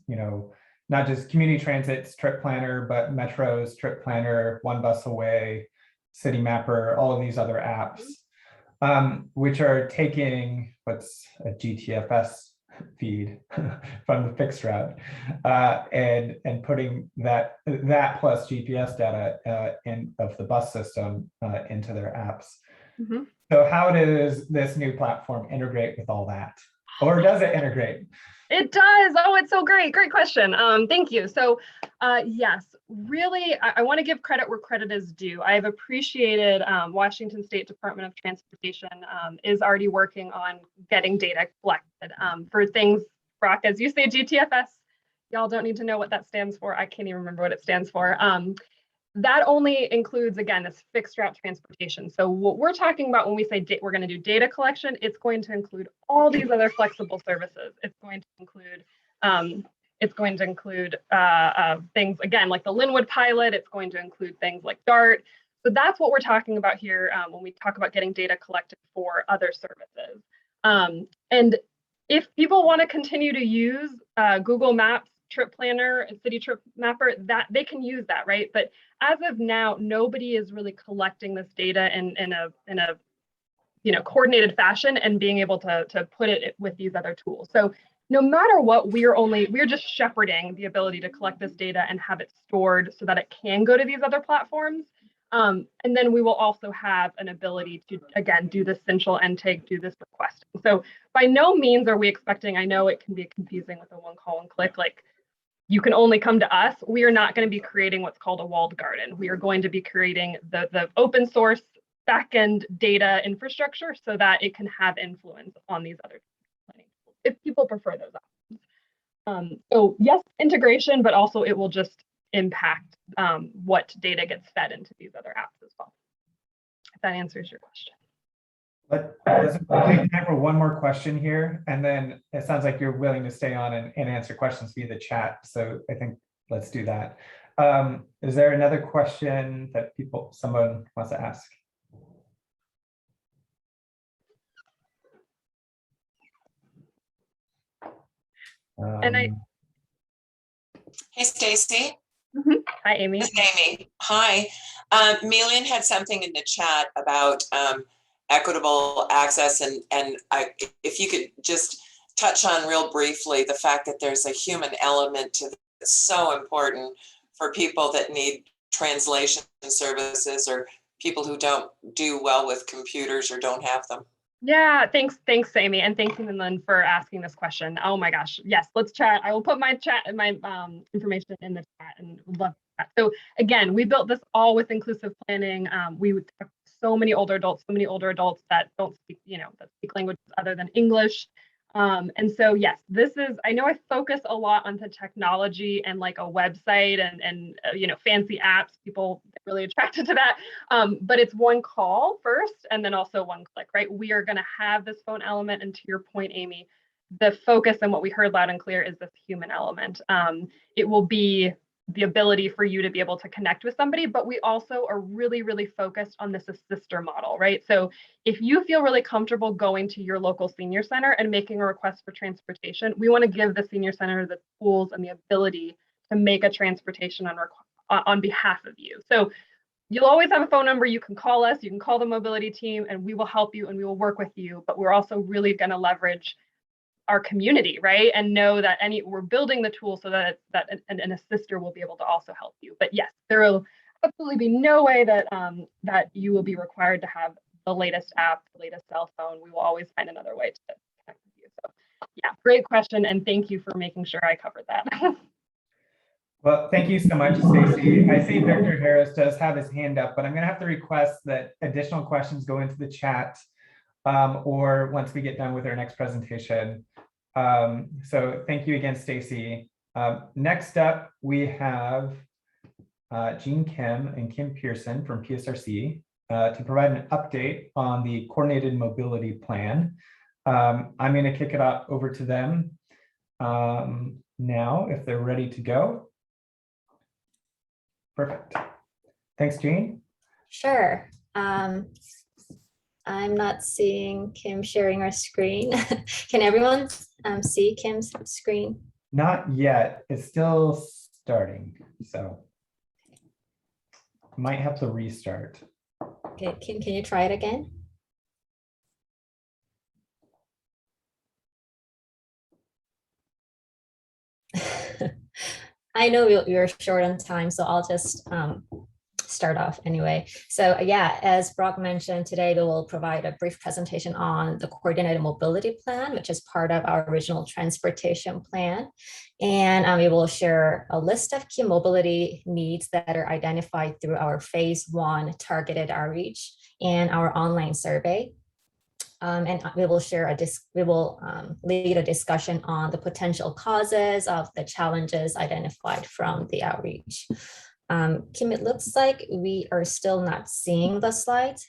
Speaker 2: not just Community Transit's trip planner, but Metro's trip planner, One Bus Away, City Mapper, all of these other apps, which are taking what's a GTFS feed from the fixed route and putting that plus GPS data of the bus system into their apps. Mm-hmm. So how does this new platform integrate with all that? Or does it integrate?
Speaker 5: It does. Oh, it's so great. Great question. Thank you. So yes, really, I want to give credit where credit is due. I've appreciated Washington State Department of Transportation is already working on getting data collected for things, Brock, as you say, GTFS. Y'all don't need to know what that stands for. I can't even remember what it stands for. That only includes, again, this fixed route transportation. So what we're talking about when we say we're going to do data collection, it's going to include all these other flexible services. It's going to include It's going to include things, again, like the Linwood pilot. It's going to include things like DART. So that's what we're talking about here when we talk about getting data collected for other services. And if people want to continue to use Google Maps, Trip Planner, and City Trip Mapper, that they can use that, right? But as of now, nobody is really collecting this data in a coordinated fashion and being able to put it with these other tools. So no matter what, we're just shepherding the ability to collect this data and have it stored so that it can go to these other platforms. And then we will also have an ability to, again, do this central intake, do this requesting. So by no means are we expecting, I know it can be confusing with a one call and click, like you can only come to us. We are not going to be creating what's called a walled garden. We are going to be creating the open source backend data infrastructure so that it can have influence on these other planning tools if people prefer those options. So yes, integration, but also it will just impact what data gets fed into these other apps as well. If that answers your question.
Speaker 2: Let's take time for one more question here, and then it sounds like you're willing to stay on and answer questions via the chat. So I think let's do that. Is there another question that someone wants to ask?
Speaker 6: Hey, Stacy.
Speaker 5: Hi, Amy.
Speaker 6: This is Amy. Hi. Melian had something in the chat about equitable access, and if you could just touch on real briefly the fact that there's a human element to this, so important for people that need translation services or people who don't do well with computers or don't have them.
Speaker 5: Yeah, thanks, Amy, and thanks, Lynn, for asking this question. Oh my gosh, yes, let's chat. I will put my information in the chat, and would love that. So again, we built this all with inclusive planning. We would talk to so many older adults that don't speak, that speak languages other than English. And so yes, I know I focus a lot on the technology and like a website and fancy apps. People get really attracted to that. But it's one call first and then also one click, right? We are going to have this phone element, and to your point, Amy, the focus and what we heard loud and clear is this human element. It will be the ability for you to be able to connect with somebody, but we also are really, really focused on this assister model, right? So if you feel really comfortable going to your local senior center and making a request for transportation, we want to give the senior center the tools and the ability to make a transportation on behalf of you. So you'll always have a phone number. You can call us, you can call the mobility team, and we will help you and we will work with you. But we're also really going to leverage our community, right? And know that we're building the tool so that an assister will be able to also help you. But yes, there will absolutely be no way that that you will be required to have the latest app, the latest cell phone. We will always find another way to connect with you. So yeah, great question. And thank you for making sure I covered that.
Speaker 2: Well, thank you so much, Stacy. I see Victor Harris does have his hand up, but I'm going to have to request that additional questions go into the chat or once we get done with our next presentation. So thank you again, Stacy. Next up, we have Jean Kim and Kim Pearson from PSRC to provide an update on the coordinated mobility plan. I'm going to kick it over to them now if they're ready to go. Perfect. Thanks, Jean.
Speaker 7: Sure. I'm not seeing Kim sharing our screen. Can everyone see Kim's screen?
Speaker 2: Not yet. It's still starting, so might have to restart.
Speaker 7: Okay, Kim, can you try it again? I know you're short on time, so I'll just start off anyway. So yeah, as Brock mentioned, today we will provide a brief presentation on the coordinated mobility plan, which is part of our original transportation plan. And we will share a list of key mobility needs that are identified through our phase 1 targeted outreach and our online survey. And we will share lead a discussion on the potential causes of the challenges identified from the outreach. Kim, it looks like we are still not seeing the slides.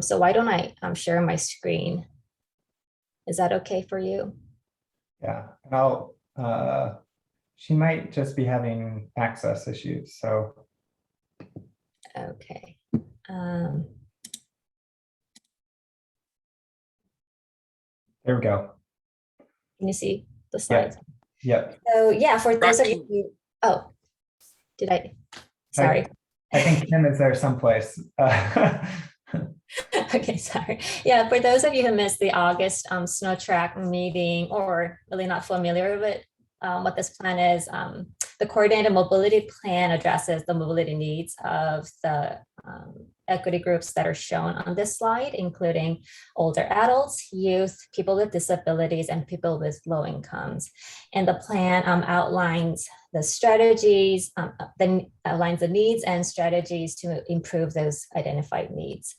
Speaker 7: So why don't I share my screen? Is that okay for you?
Speaker 2: Yeah, and I'll She might just be having access issues, so.
Speaker 7: Okay.
Speaker 2: There we go.
Speaker 7: Can you see the slides?
Speaker 2: Yep.
Speaker 7: So yeah, for those of you who, oh, did I? Sorry.
Speaker 2: I think Kim is there someplace.
Speaker 7: Okay, sorry. Yeah, for those of you who missed the August Snotrac meeting or really not familiar with what this plan is, the coordinated mobility plan addresses the mobility needs of the equity groups that are shown on this slide, including older adults, youth, people with disabilities, and people with low incomes. And the plan outlines the strategies, outlines the needs and strategies to improve those identified needs.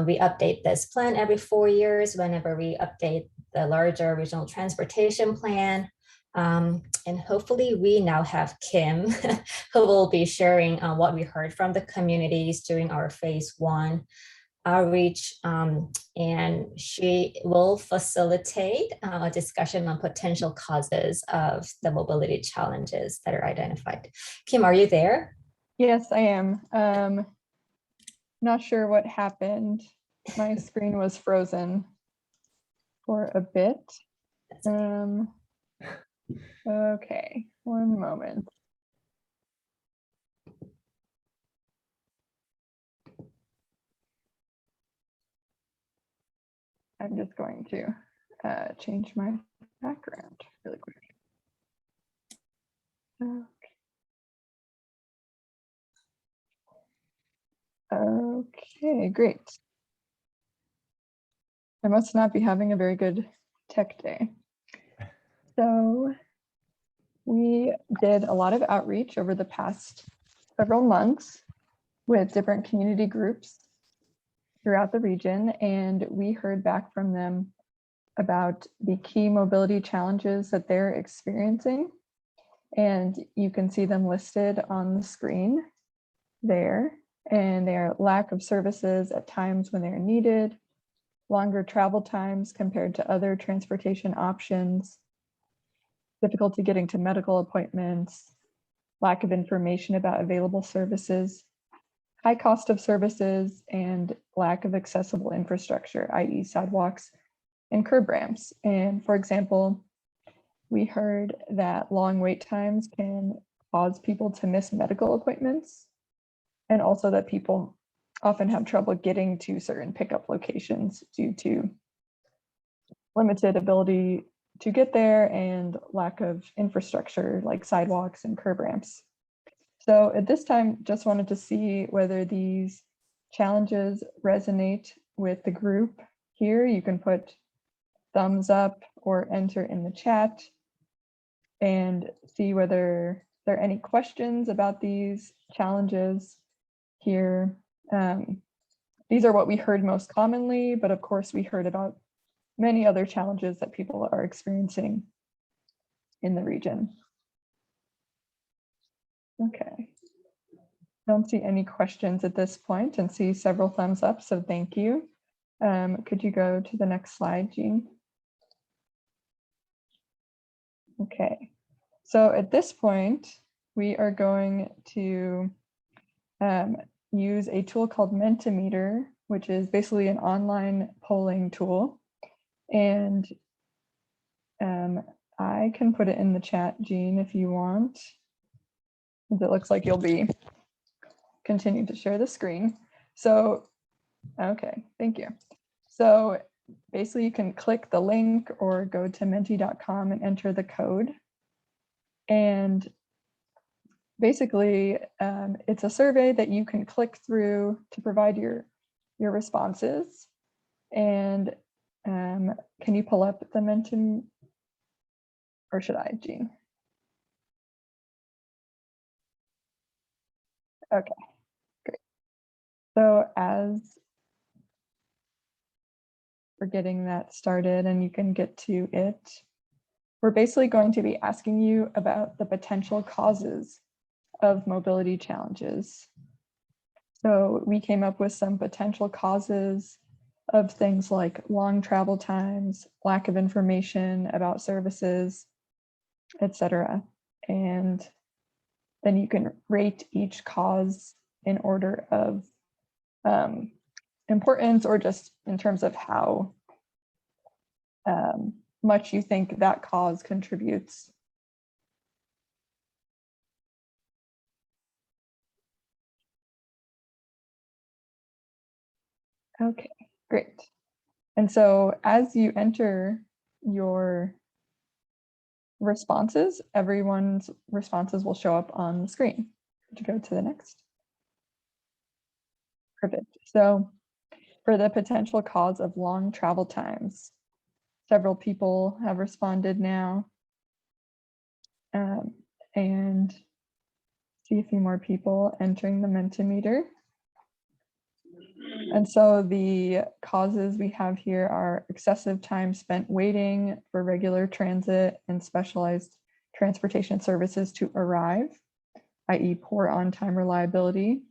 Speaker 7: We update this plan every 4 years whenever we update the larger regional transportation plan. And hopefully we now have Kim, who will be sharing what we heard from the communities during our phase 1 outreach. And she will facilitate a discussion on potential causes of the mobility challenges that are identified. Kim, are you there?
Speaker 8: Yes, I am. Not sure what happened. My screen was frozen for a bit. Okay, one moment. I'm just going to change my background really quick. Okay, great. I must not be having a very good tech day. So we did a lot of outreach over the past several months with different community groups throughout the region, and we heard back from them about the key mobility challenges that they're experiencing. And you can see them listed on the screen there. And they are lack of services at times when they're needed, longer travel times compared to other transportation options, difficulty getting to medical appointments, lack of information about available services, high cost of services, and lack of accessible infrastructure, i.e. sidewalks and curb ramps. And for example, we heard that long wait times can cause people to miss medical appointments, and also that people often have trouble getting to certain pickup locations due to limited ability to get there and lack of infrastructure like sidewalks and curb ramps. So at this time, just wanted to see whether these challenges resonate with the group here. You can put thumbs up or enter in the chat and see whether there are any questions about these challenges here. These are what we heard most commonly, but of course we heard about many other challenges that people are experiencing in the region. Okay, don't see any questions at this point and see several thumbs up, so thank you. Could you go to the next slide, Jean? Okay, so at this point, we are going to use a tool called Mentimeter, which is basically an online polling tool. And I can put it in the chat, Jean, if you want. It looks like you'll be continuing to share the screen. So, okay, thank you. So basically you can click the link or go to menti.com and enter the code. And basically it's a survey that you can click through to provide your responses. And can you pull up the Menti, or should I, Jean? Okay, great. So as we're getting that started and you can get to it, we're basically going to be asking you about the potential causes of mobility challenges. So we came up with some potential causes of things like long travel times, lack of information about services, etc. And then you can rate each cause in order of importance, or just in terms of how much you think that cause contributes. Okay, great. And so as you enter your responses, everyone's responses will show up on the screen. To go to the next. Perfect. So for the potential cause of long travel times, several people have responded now. And see a few more people entering the Mentimeter. And so the causes we have here are excessive time spent waiting for regular transit and specialized transportation services to arrive, i.e. poor on-time reliability.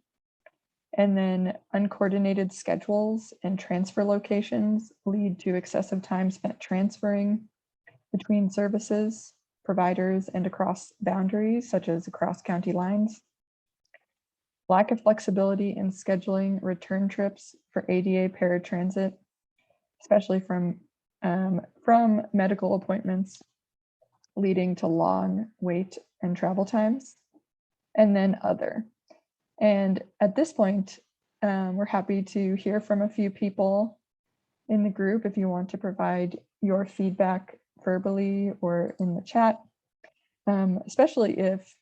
Speaker 8: And then uncoordinated schedules and transfer locations lead to excessive time spent transferring between services, providers, and across boundaries, such as across county lines. Lack of flexibility in scheduling return trips for ADA paratransit, especially from medical appointments, leading to long wait and travel times, and then other. And at this point, we're happy to hear from a few people in the group if you want to provide your feedback verbally or in the chat, especially if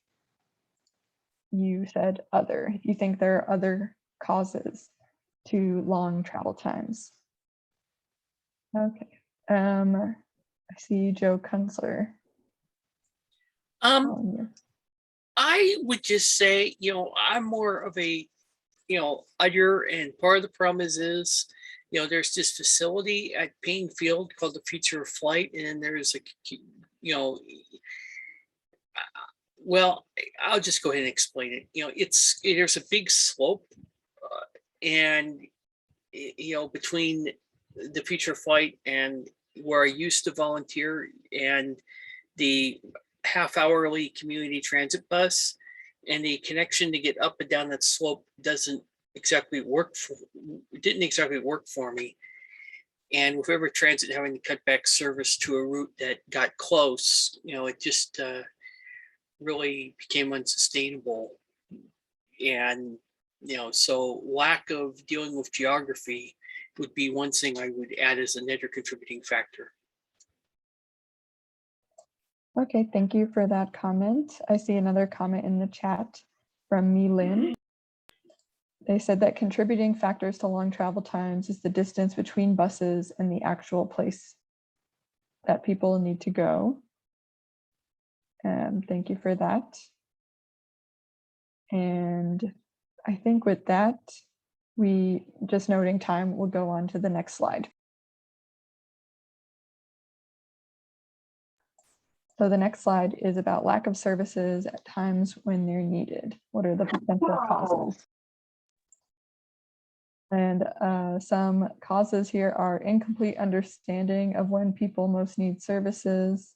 Speaker 8: you said other, if you think there are other causes to long travel times. Okay, I see Joe Kunzler.
Speaker 9: I would just say, I'm more of a, other, and part of the problem is, there's this facility at Payne Field called the Future of Flight, and there's well, I'll just go ahead and explain it. There's a big slope, and between the Future of Flight and where I used to volunteer and the half-hourly community transit bus, and the connection to get up and down that slope didn't exactly work for me. And with River Transit having to cut back service to a route that got close, it just really became unsustainable. And so lack of dealing with geography would be one thing I would add as another contributing factor.
Speaker 8: Okay, thank you for that comment. I see another comment in the chat from Mi Lin. They said that contributing factors to long travel times is the distance between buses and the actual place that people need to go. Thank you for that. And I think with that, we just noting time, we'll go on to the next slide. So the next slide is about lack of services at times when they're needed. What are the potential causes? And some causes here are incomplete understanding of when people most need services,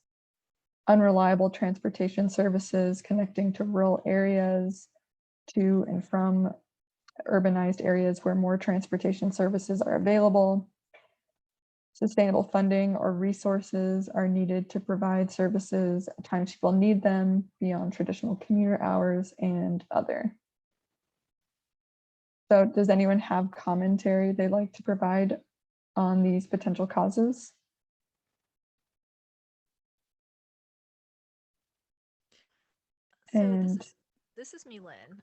Speaker 8: unreliable transportation services connecting to rural areas, to and from urbanized areas where more transportation services are available. Sustainable funding or resources are needed to provide services at times people need them beyond traditional commuter hours, and other. So does anyone have commentary they'd like to provide on these potential causes?
Speaker 10: So
Speaker 8: And
Speaker 10: this is me, Lynn.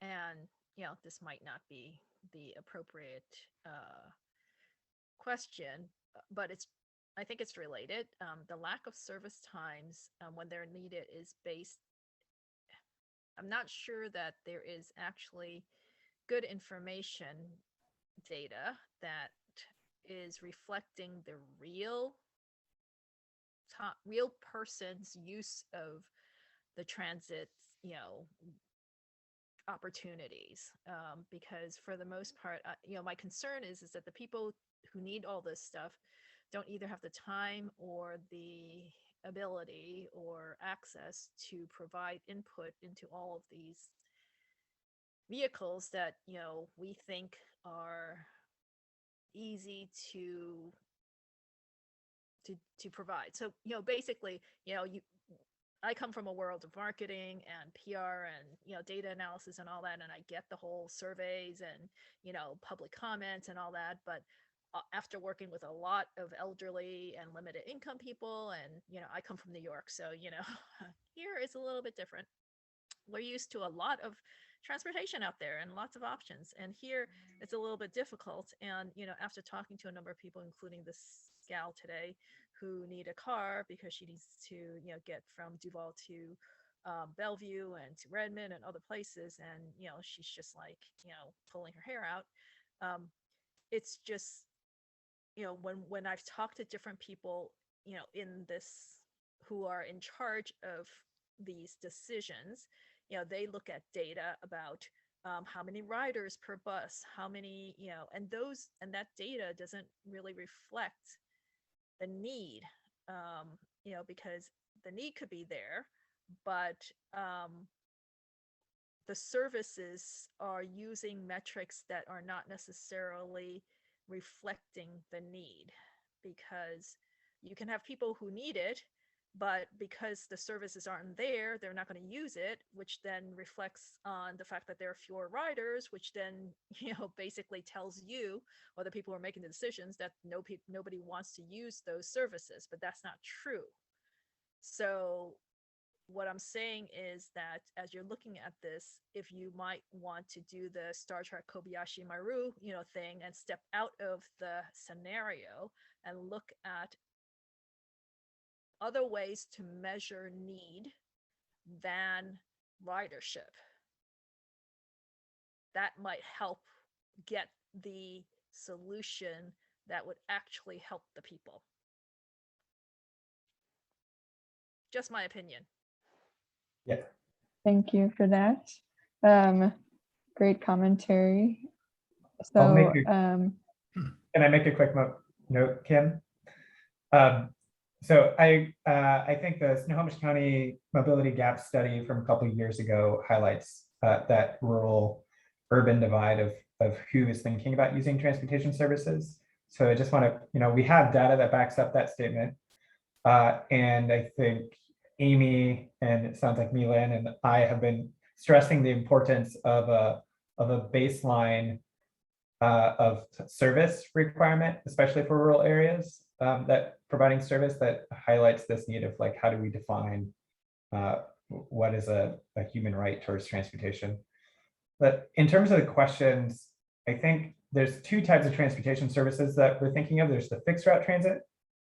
Speaker 10: And this might not be the appropriate question, but I think it's related. The lack of service times when they're needed is based, I'm not sure that there is actually good information data that is reflecting the real person's use of the transit, opportunities, because for the most part, my concern is that the people who need all this stuff don't either have the time or the ability or access to provide input into all of these vehicles that, we think are easy to provide. So, basically, I come from a world of marketing and PR and, data analysis and all that, and I get the whole surveys and, public comments and all that. But after working with a lot of elderly and limited income people, and, I come from New York, so, here it's a little bit different. We're used to a lot of transportation out there and lots of options. And here it's a little bit difficult. And, after talking to a number of people, including this gal today, who need a car because she needs to, get from Duval to Bellevue and to Redmond and other places. And, she's just like, pulling her hair out. It's just, when I've talked to different people, in this, who are in charge of these decisions, they look at data about how many riders per bus, how many, and that data doesn't really reflect the need, because the need could be there, but the services are using metrics that are not necessarily reflecting the need, because you can have people who need it, but because the services aren't there, they're not going to use it, which then reflects on the fact that there are fewer riders, which then, basically tells you, or the people who are making the decisions, that nobody wants to use those services, but that's not true. So what I'm saying is that as you're looking at this, if you might want to do the Star Trek Kobayashi Maru, thing, and step out of the scenario and look at other ways to measure need than ridership, that might help get the solution that would actually help the people. Just my opinion.
Speaker 2: Yeah.
Speaker 8: Thank you for that. Great commentary.
Speaker 2: I'll
Speaker 8: So,
Speaker 2: can I make a quick note, Kim? So I think the Snohomish County Mobility Gap Study from a couple of years ago highlights that rural-urban divide of who is thinking about using transportation services. So I just want to, we have data that backs up that statement. And I think Amy, and it sounds like Milan and I have been stressing the importance of a baseline of service requirement, especially for rural areas, that providing service that highlights this need of, like, how do we define what is a human right towards transportation. But in terms of the questions, I think there's two types of transportation services that we're thinking of. There's the fixed route transit,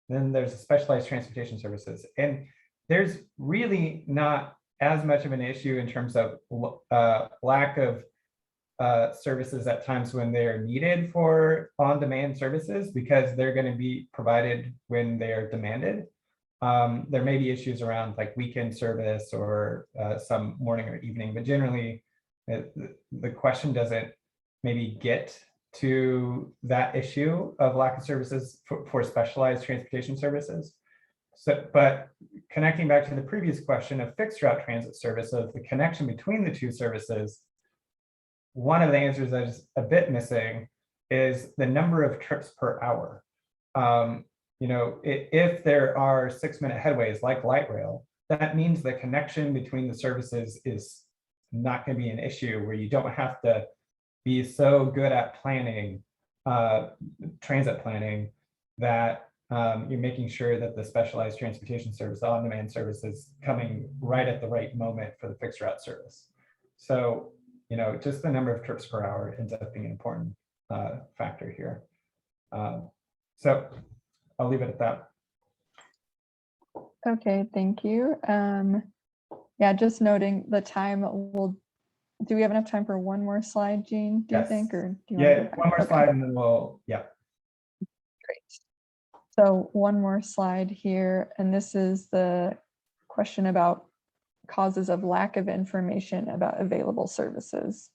Speaker 2: then there's the specialized transportation services. And there's really not as much of an issue in terms of lack of services at times when they're needed for on-demand services, because they're going to be provided when they are demanded. There may be issues around like weekend service or some morning or evening, but generally the question doesn't maybe get to that issue of lack of services for specialized transportation services. So, but connecting back to the previous question of fixed route transit service, of the connection between the two services, one of the answers that is a bit missing is the number of trips per hour. If there are 6-minute headways like light rail, that means the connection between the services is not going to be an issue, where you don't have to be so good at planning, transit planning, that you're making sure that the specialized transportation service, the on-demand service, is coming right at the right moment for the fixed route service. So, just the number of trips per hour ends up being an important factor here. So I'll leave it at that.
Speaker 8: okay, thank you. Yeah, just noting the time. Do we have enough time for one more slide, Jean, do you think? Or do you want to
Speaker 2: One more slide and then we'll,
Speaker 8: Great. So one more slide here, and this is the question about causes of lack of information about available services.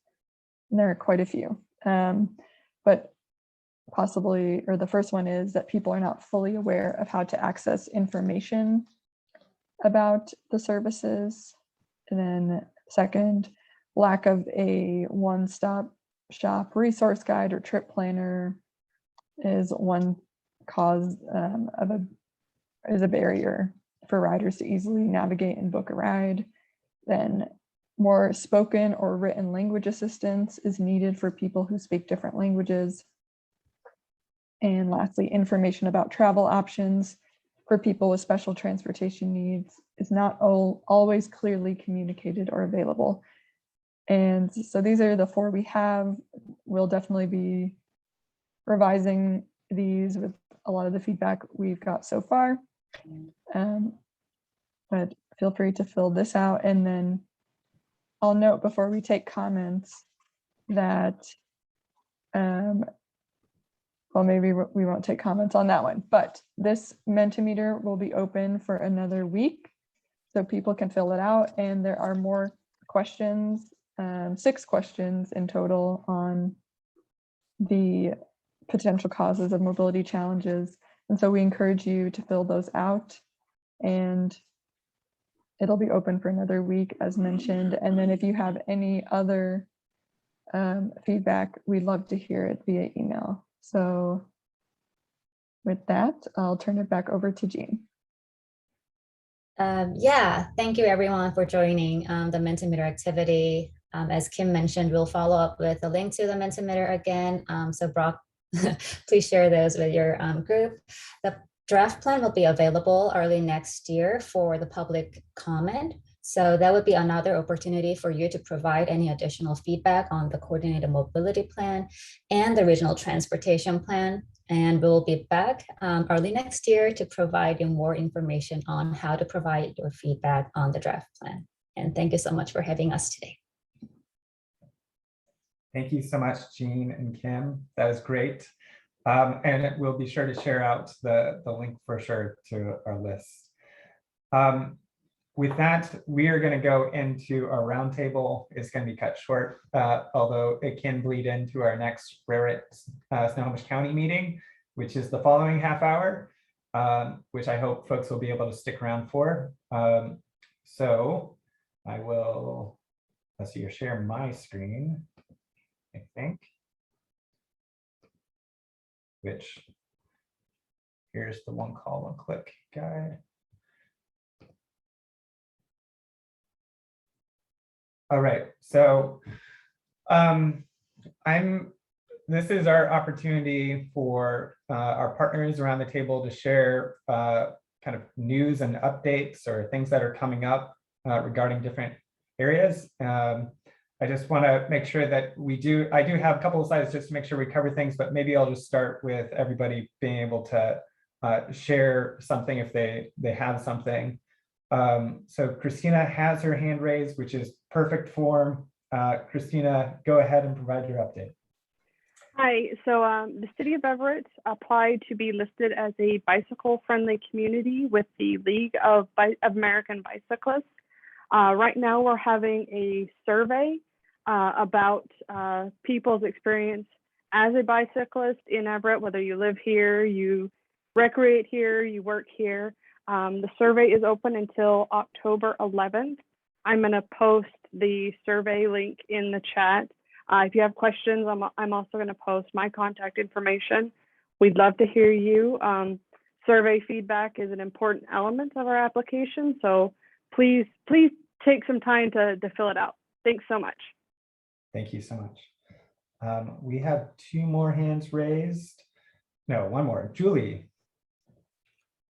Speaker 8: And there are quite a few, but possibly, or the first one is that people are not fully aware of how to access information about the services. And then second, lack of a one-stop shop resource guide or trip planner is one cause is a barrier for riders to easily navigate and book a ride. Then more spoken or written language assistance is needed for people who speak different languages. And lastly, information about travel options for people with special transportation needs is not always clearly communicated or available. And so these are the 4 we have. We'll definitely be revising these with a lot of the feedback we've got so far. But feel free to fill this out. And then I'll note before we take comments that, well, maybe we won't take comments on that one, but this Mentimeter will be open for another week so people can fill it out. And there are more questions, 6 questions in total on the potential causes of mobility challenges. And so we encourage you to fill those out, and it'll be open for another week as mentioned. And then if you have any other feedback, we'd love to hear it via email. So with that, I'll turn it back over to Jean.
Speaker 7: Yeah, thank you everyone for joining the Mentimeter activity. As Kim mentioned, we'll follow up with a link to the Mentimeter again. So Brock, please share those with your group. The draft plan will be available early next year for the public comment. So that would be another opportunity for you to provide any additional feedback on the coordinated mobility plan and the regional transportation plan. And we'll be back early next year to provide you more information on how to provide your feedback on the draft plan. And thank you so much for having us today.
Speaker 2: Thank you so much, Jean and Kim. That was great. And we'll be sure to share out the link for sure to our list. With that, we are going to go into our roundtable. It's going to be cut short, although it can bleed into our next Raritan Snohomish County meeting, which is the following half hour, which I hope folks will be able to stick around for. So I will, let's see, share my screen, I think, which here's the one call, one click guide. All right, so this is our opportunity for our partners around the table to share kind of news and updates or things that are coming up regarding different areas. I just want to make sure that I do have a couple of slides just to make sure we cover things, but maybe I'll just start with everybody being able to share something if they have something. So Christina has her hand raised, which is perfect form. Christina, go ahead and provide your update.
Speaker 5: Hi, so the city of Everett applied to be listed as a bicycle-friendly community with the League of American Bicyclists. Right now we're having a survey about people's experience as a bicyclist in Everett, whether you live here, you recreate here, you work here. The survey is open until October 11th. I'm going to post the survey link in the chat. If you have questions, I'm also going to post my contact information. We'd love to hear you. Survey feedback is an important element of our application, so please take some time to fill it out. Thanks so much.
Speaker 2: Thank you so much. We have 2 more hands raised. No, 1 more. Julie.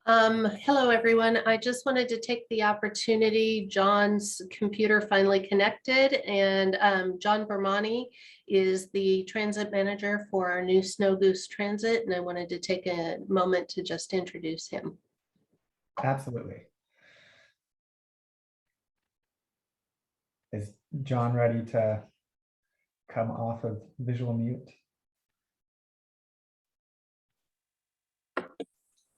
Speaker 11: Hello, everyone. I just wanted to take the opportunity. John's computer finally connected, and John Bermani is the transit manager for our new Snow Goose Transit, and I wanted to take a moment to just introduce him.
Speaker 2: Absolutely. Is John ready to come off of visual mute?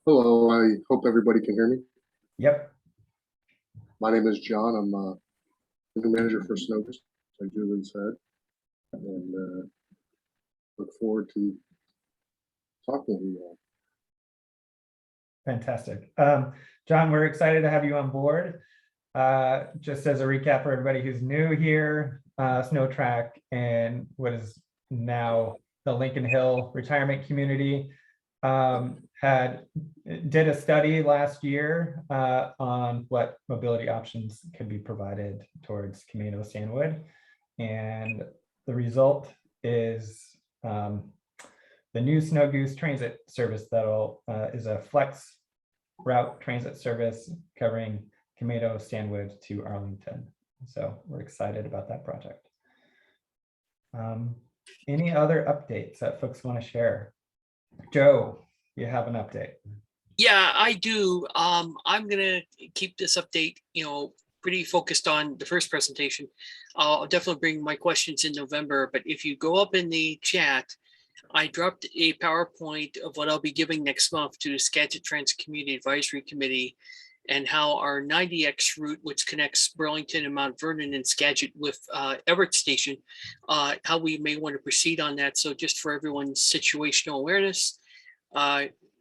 Speaker 12: Hello, I hope everybody can hear me.
Speaker 2: Yep.
Speaker 12: My name is John. I'm the new manager for Snow Goose, like Julie said, and look forward to talking with you all.
Speaker 2: Fantastic. John, we're excited to have you on board. Just as a recap for everybody who's new here, Snotrac and what is now the Lincoln Hill Retirement Community did a study last year on what mobility options could be provided towards Camino Sandwood. And the result is the new Snow Goose transit service that'll is a flex route transit service covering Camino Sandwood to Arlington. So we're excited about that project. Any other updates that folks want to share? Joe, you have an update.
Speaker 9: Yeah, I do. I'm gonna keep this update, pretty focused on the first presentation. I'll definitely bring my questions in November, but if you go up in the chat, I dropped a PowerPoint of what I'll be giving next month to the Skagit Transit Community Advisory Committee and how our 90X route, which connects Burlington and Mount Vernon and Skagit with Everett Station, how we may want to proceed on that. So just for everyone's situational awareness,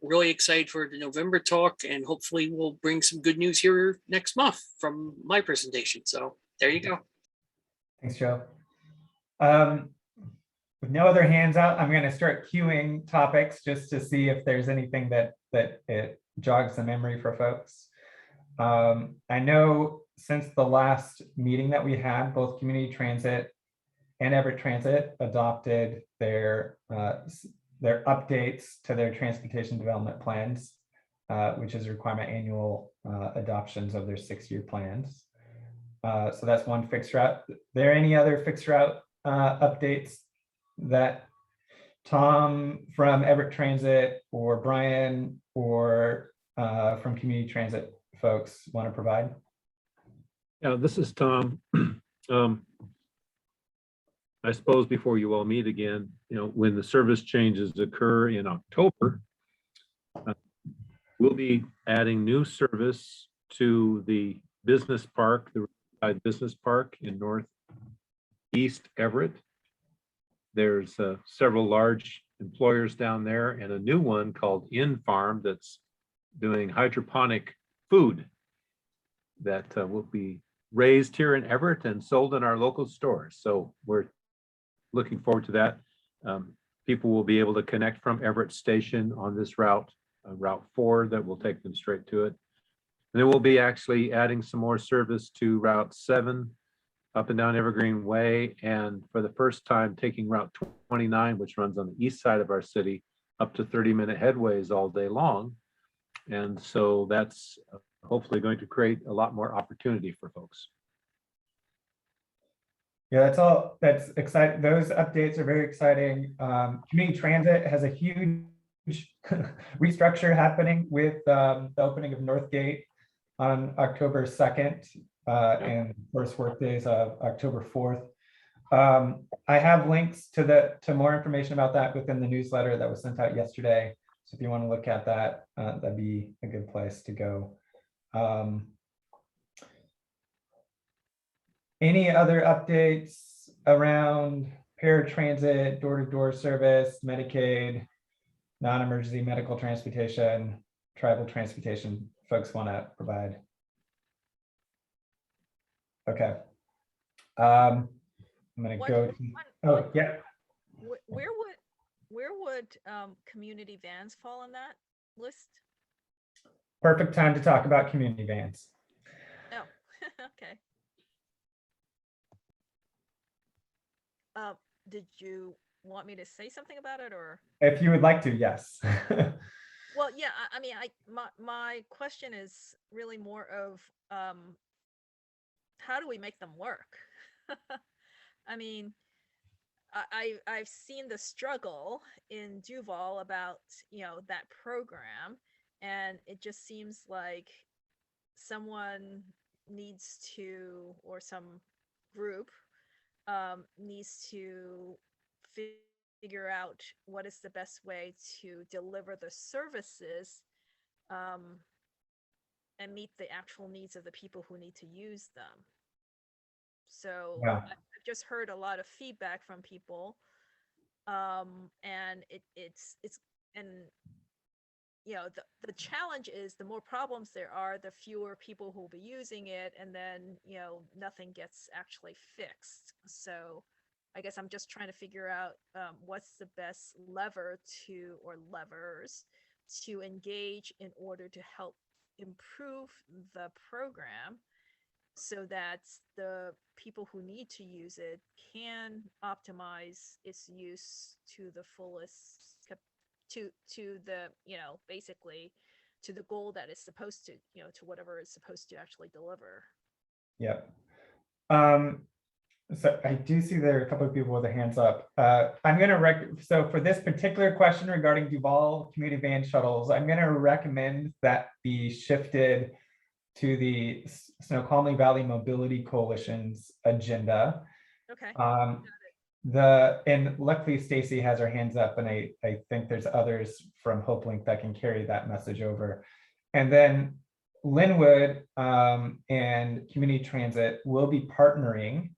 Speaker 9: really excited for the November talk, and hopefully we'll bring some good news here next month from my presentation. So there you go.
Speaker 2: Thanks, Joe. With no other hands out, I'm going to start queuing topics just to see if there's anything that it jogs the memory for folks. I know since the last meeting that we had, both Community Transit and Everett Transit adopted their updates to their transportation development plans, which is a requirement annual adoptions of their 6-year plans. So that's one fixed route. Are there any other fixed route updates that Tom from Everett Transit or Brian or from Community Transit folks want to provide?
Speaker 13: Yeah, this is Tom. I suppose before you all meet again, when the service changes occur in October, we'll be adding new service to the business park, the Riverside Business Park in northeast Everett. There's several large employers down there and a new one called In Farm that's doing hydroponic food that will be raised here in Everett and sold in our local stores. So we're looking forward to that. People will be able to connect from Everett Station on this route, Route 4, that will take them straight to it. And then we'll be actually adding some more service to Route 7 up and down Evergreen Way, and for the first time taking Route 29, which runs on the east side of our city, up to 30-minute headways all day long. And so that's hopefully going to create a lot more opportunity for folks.
Speaker 2: Yeah, that's exciting. Those updates are very exciting. Community Transit has a huge restructure happening with the opening of Northgate on October 2nd and first work days of October 4th. I have links to more information about that within the newsletter that was sent out yesterday. So if you want to look at that, that'd be a good place to go. Any other updates around paratransit, door-to-door service, Medicaid, non-emergency medical transportation, tribal transportation folks want to provide? Okay. I'm going to go to, yeah.
Speaker 10: Where would community vans fall on that list?
Speaker 2: Perfect time to talk about community vans.
Speaker 10: Oh, okay. Did you want me to say something about it, or?
Speaker 2: If you would like to, yes.
Speaker 10: Well, yeah, I mean, my question is really more of how do we make them work? I mean, I've seen the struggle in Duval about, that program, and it just seems like someone needs to, or some group needs to figure out what is the best way to deliver the services and meet the actual needs of the people who need to use them. So yeah. I've just heard a lot of feedback from people, and it's and the challenge is the more problems there are, the fewer people who will be using it, and then, nothing gets actually fixed. So I guess I'm just trying to figure out what's the best lever or levers to engage in order to help improve the program so that the people who need to use it can optimize its use to the fullest, to the, basically to the goal that it's supposed to, to whatever it's supposed to actually deliver.
Speaker 2: Yeah. So I do see there are a couple of people with their hands up. I'm going to so for this particular question regarding Duval community van shuttles, I'm going to recommend that be shifted to the Snoqualmie Valley Mobility Coalition's agenda.
Speaker 10: Okay.
Speaker 2: And luckily Stacy has her hands up, and I think there's others from HopeLink that can carry that message over. And then Linwood and Community Transit will be partnering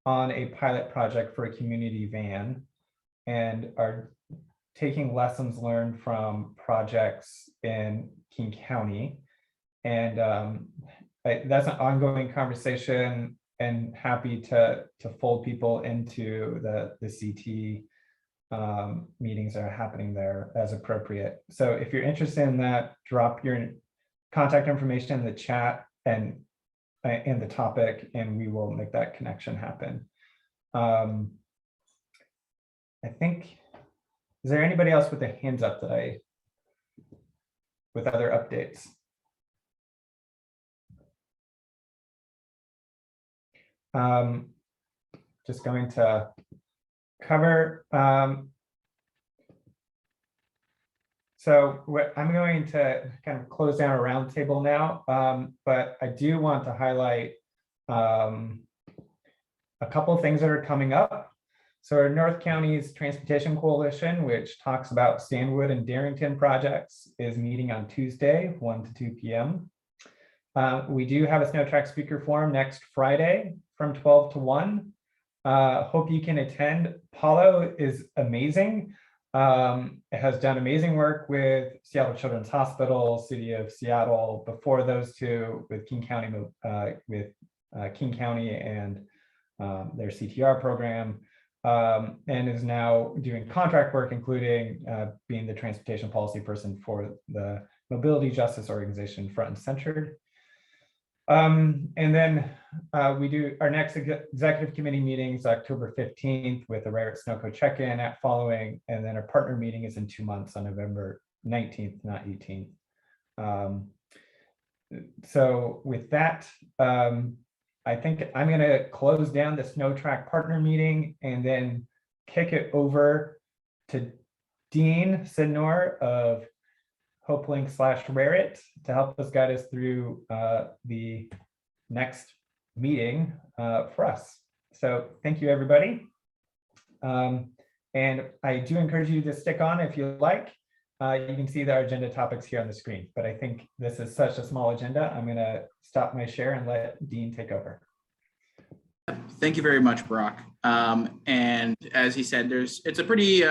Speaker 2: on a pilot project for a community van and are taking lessons learned from projects in King County. And that's an ongoing conversation, and happy to fold people into the CT meetings that are happening there as appropriate. So if you're interested in that, drop your contact information in the chat and in the topic, and we will make that connection happen. I think, is there anybody else with their hands up with other updates? Just going to cover. So I'm going to kind of close down a roundtable now, but I do want to highlight a couple of things that are coming up. So North County's Transportation Coalition, which talks about Stanwood and Darrington projects, is meeting on Tuesday, 1 to 2 p.m. We do have a Snotrac speaker forum next Friday from 12 to 1. Hope you can attend. Paulo is amazing. It has done amazing work with Seattle Children's Hospital, City of Seattle, before those two with King County, and their CTR program, and is now doing contract work, including being the transportation policy person for the Mobility Justice Organization, Front and Centered. And then we do our next executive committee meetings October 15th with the Rare Snoco check-in at following, and then our partner meeting is in 2 months on November 19th, not 18th. So with that, I think I'm going to close down the Snotrac partner meeting and then kick it over to Dean Sidnor of HopeLink /Rarit to help us guide us through the next meeting for us. So thank you, everybody. And I do encourage you to stick on if you like. You can see our agenda topics here on the screen, but I think this is such a small agenda. I'm going to stop my share and let Dean take over.
Speaker 14: Thank you very much, Brock. And as he said, it's a pretty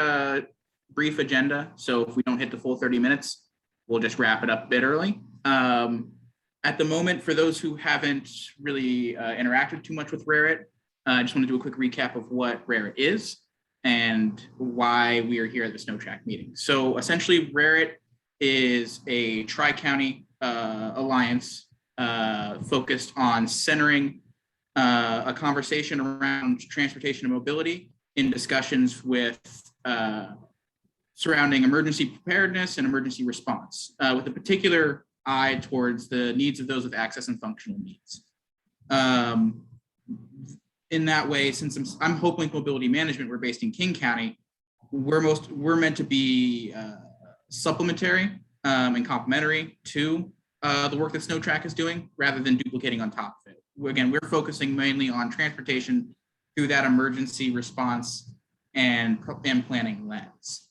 Speaker 14: brief agenda. So if we don't hit the full 30 minutes, we'll just wrap it up a bit early. At the moment, for those who haven't really interacted too much with Rarit, I just want to do a quick recap of what Rarit is and why we are here at the Snotrac meeting. So essentially, Rarit is a tri-county alliance focused on centering a conversation around transportation and mobility in discussions with surrounding emergency preparedness and emergency response, with a particular eye towards the needs of those with access and functional needs. In that way, since I'm HopeLink Mobility Management, we're based in King County, we're meant to be supplementary and complementary to the work that Snotrac is doing, rather than duplicating on top of it. Again, we're focusing mainly on transportation through that emergency response and planning lens.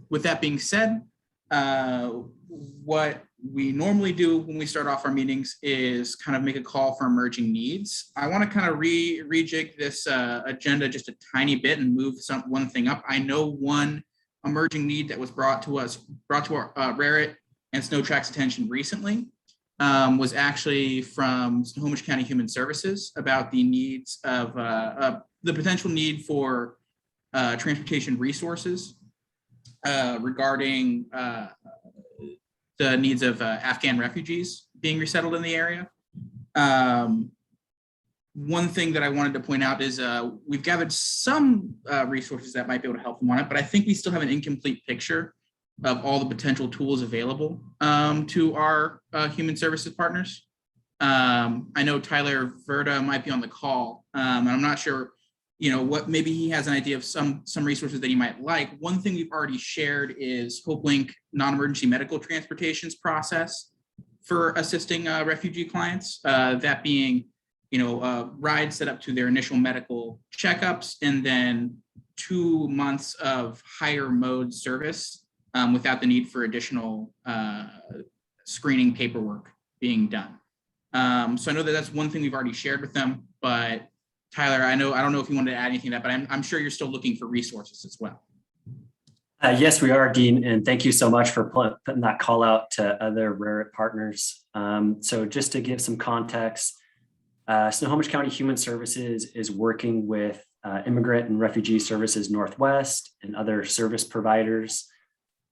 Speaker 14: With that being said, what we normally do when we start off our meetings is kind of make a call for emerging needs. I want to kind of rejig this agenda just a tiny bit and move one thing up. I know one emerging need that was brought to our Raritt and Snotrac's attention recently was actually from Snohomish County Human Services about the needs of the potential need for transportation resources regarding the needs of Afghan refugees being resettled in the area. One thing that I wanted to point out is we've gathered some resources that might be able to help them on it, but I think we still have an incomplete picture of all the potential tools available to our human services partners. I know Tyler Verda might be on the call, and I'm not sure, what maybe he has an idea of some resources that he might like. One thing we've already shared is HopeLink non-emergency medical transportations process for assisting refugee clients, that being rides set up to their initial medical checkups and then 2 months of higher mode service without the need for additional screening paperwork being done. So I know that that's one thing we've already shared with them, but Tyler, I don't know if you wanted to add anything to that, but I'm sure you're still looking for resources as well.
Speaker 1: Yes, we are, Dean, and thank you so much for putting that call out to other Raritt partners. So just to give some context, Snohomish County Human Services is working with Immigrant and Refugee Services Northwest and other service providers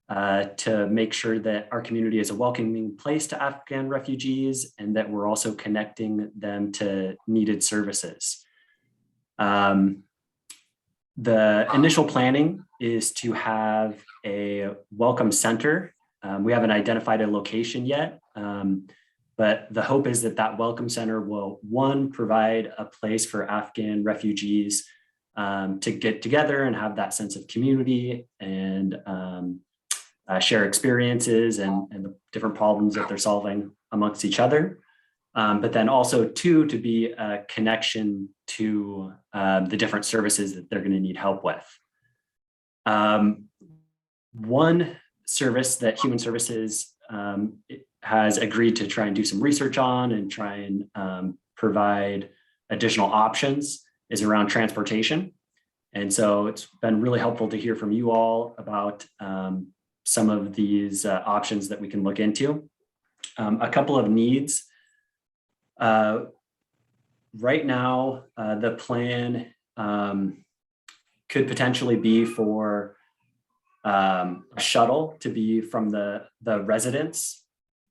Speaker 1: to make sure that our community is a welcoming place to Afghan refugees and that we're also connecting them to needed services. The initial planning is to have a welcome center. We haven't identified a location yet, but the hope is that that welcome center will, one, provide a place for Afghan refugees to get together and have that sense of community and share experiences and the different problems that they're solving amongst each other. But then also, two, to be a connection to the different services that they're going to need help with. One service that Human Services has agreed to try and do some research on and try and provide additional options is around transportation. And so it's been really helpful to hear from you all about some of these options that we can look into. A couple of needs. Right now, the plan could potentially be for a shuttle to be from the residence,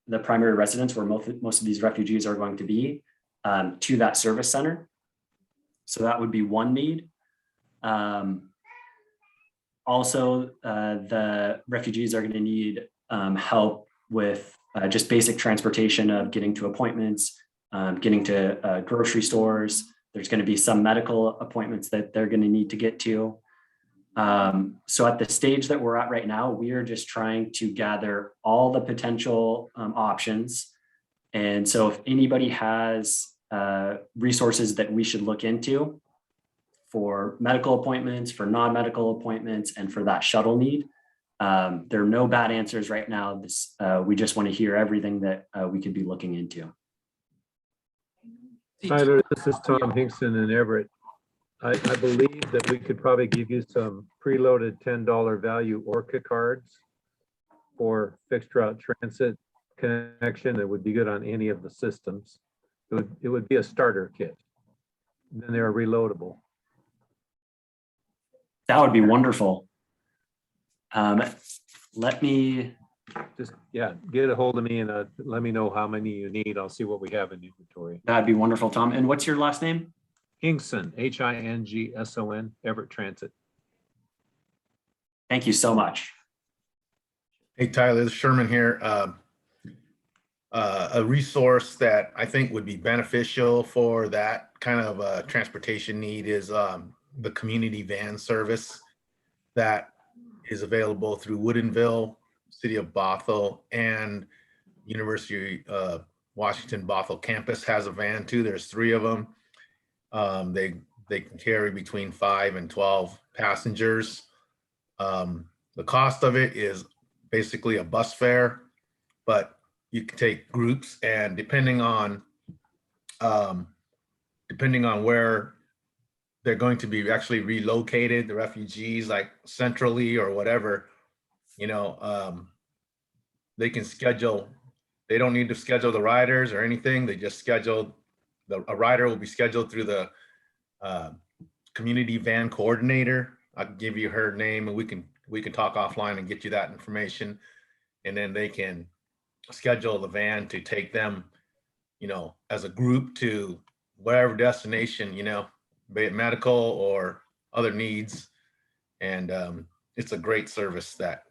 Speaker 1: the primary residence where most of these refugees are going to be, to that service center. So that would be one need. Also, the refugees are going to need help with just basic transportation of getting to appointments, getting to grocery stores. There's going to be some medical appointments that they're going to need to get to. So at the stage that we're at right now, we are just trying to gather all the potential options. And so if anybody has resources that we should look into for medical appointments, for non-medical appointments, and for that shuttle need, there are no bad answers right now. We just want to hear everything that we could be looking into.
Speaker 13: Tyler, this is Tom Hinkson in Everett. I believe that we could probably give you some preloaded $10 value Orca cards for fixed route transit connection that would be good on any of the systems. It would be a starter kit. And then they're reloadable.
Speaker 1: That would be wonderful. Let me
Speaker 13: just, yeah, get a hold of me and let me know how many you need. I'll see what we have in inventory.
Speaker 1: That'd be wonderful, Tom. And what's your last name?
Speaker 13: Hinkson, Hingson, Everett Transit.
Speaker 1: Thank you so much.
Speaker 3: Hey, Tyler, this is Sherman here. A resource that I think would be beneficial for that kind of transportation need is the community van service that is available through Woodinville, City of Bothell, and University of Washington Bothell campus has a van too. There's 3 of them. They can carry between 5 and 12 passengers. The cost of it is basically a bus fare, but you can take groups, and depending on where they're going to be actually relocated, the refugees, like centrally or whatever, you know, they can schedule, they don't need to schedule the riders or anything. They just schedule, a rider will be scheduled through the community van coordinator. I'll give you her name and we can talk offline and get you that information. And then they can schedule the van to take them, you know, as a group to whatever destination, you know, be it medical or other needs. And it's a great service that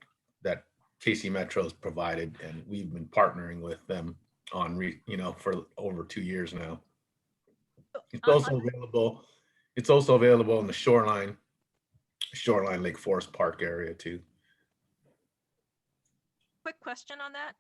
Speaker 3: KC Metro has provided, and we've been partnering with them on, you know, for over 2 years now. It's also available. It's also available in the Shoreline Lake Forest Park area too.
Speaker 10: Quick question on that.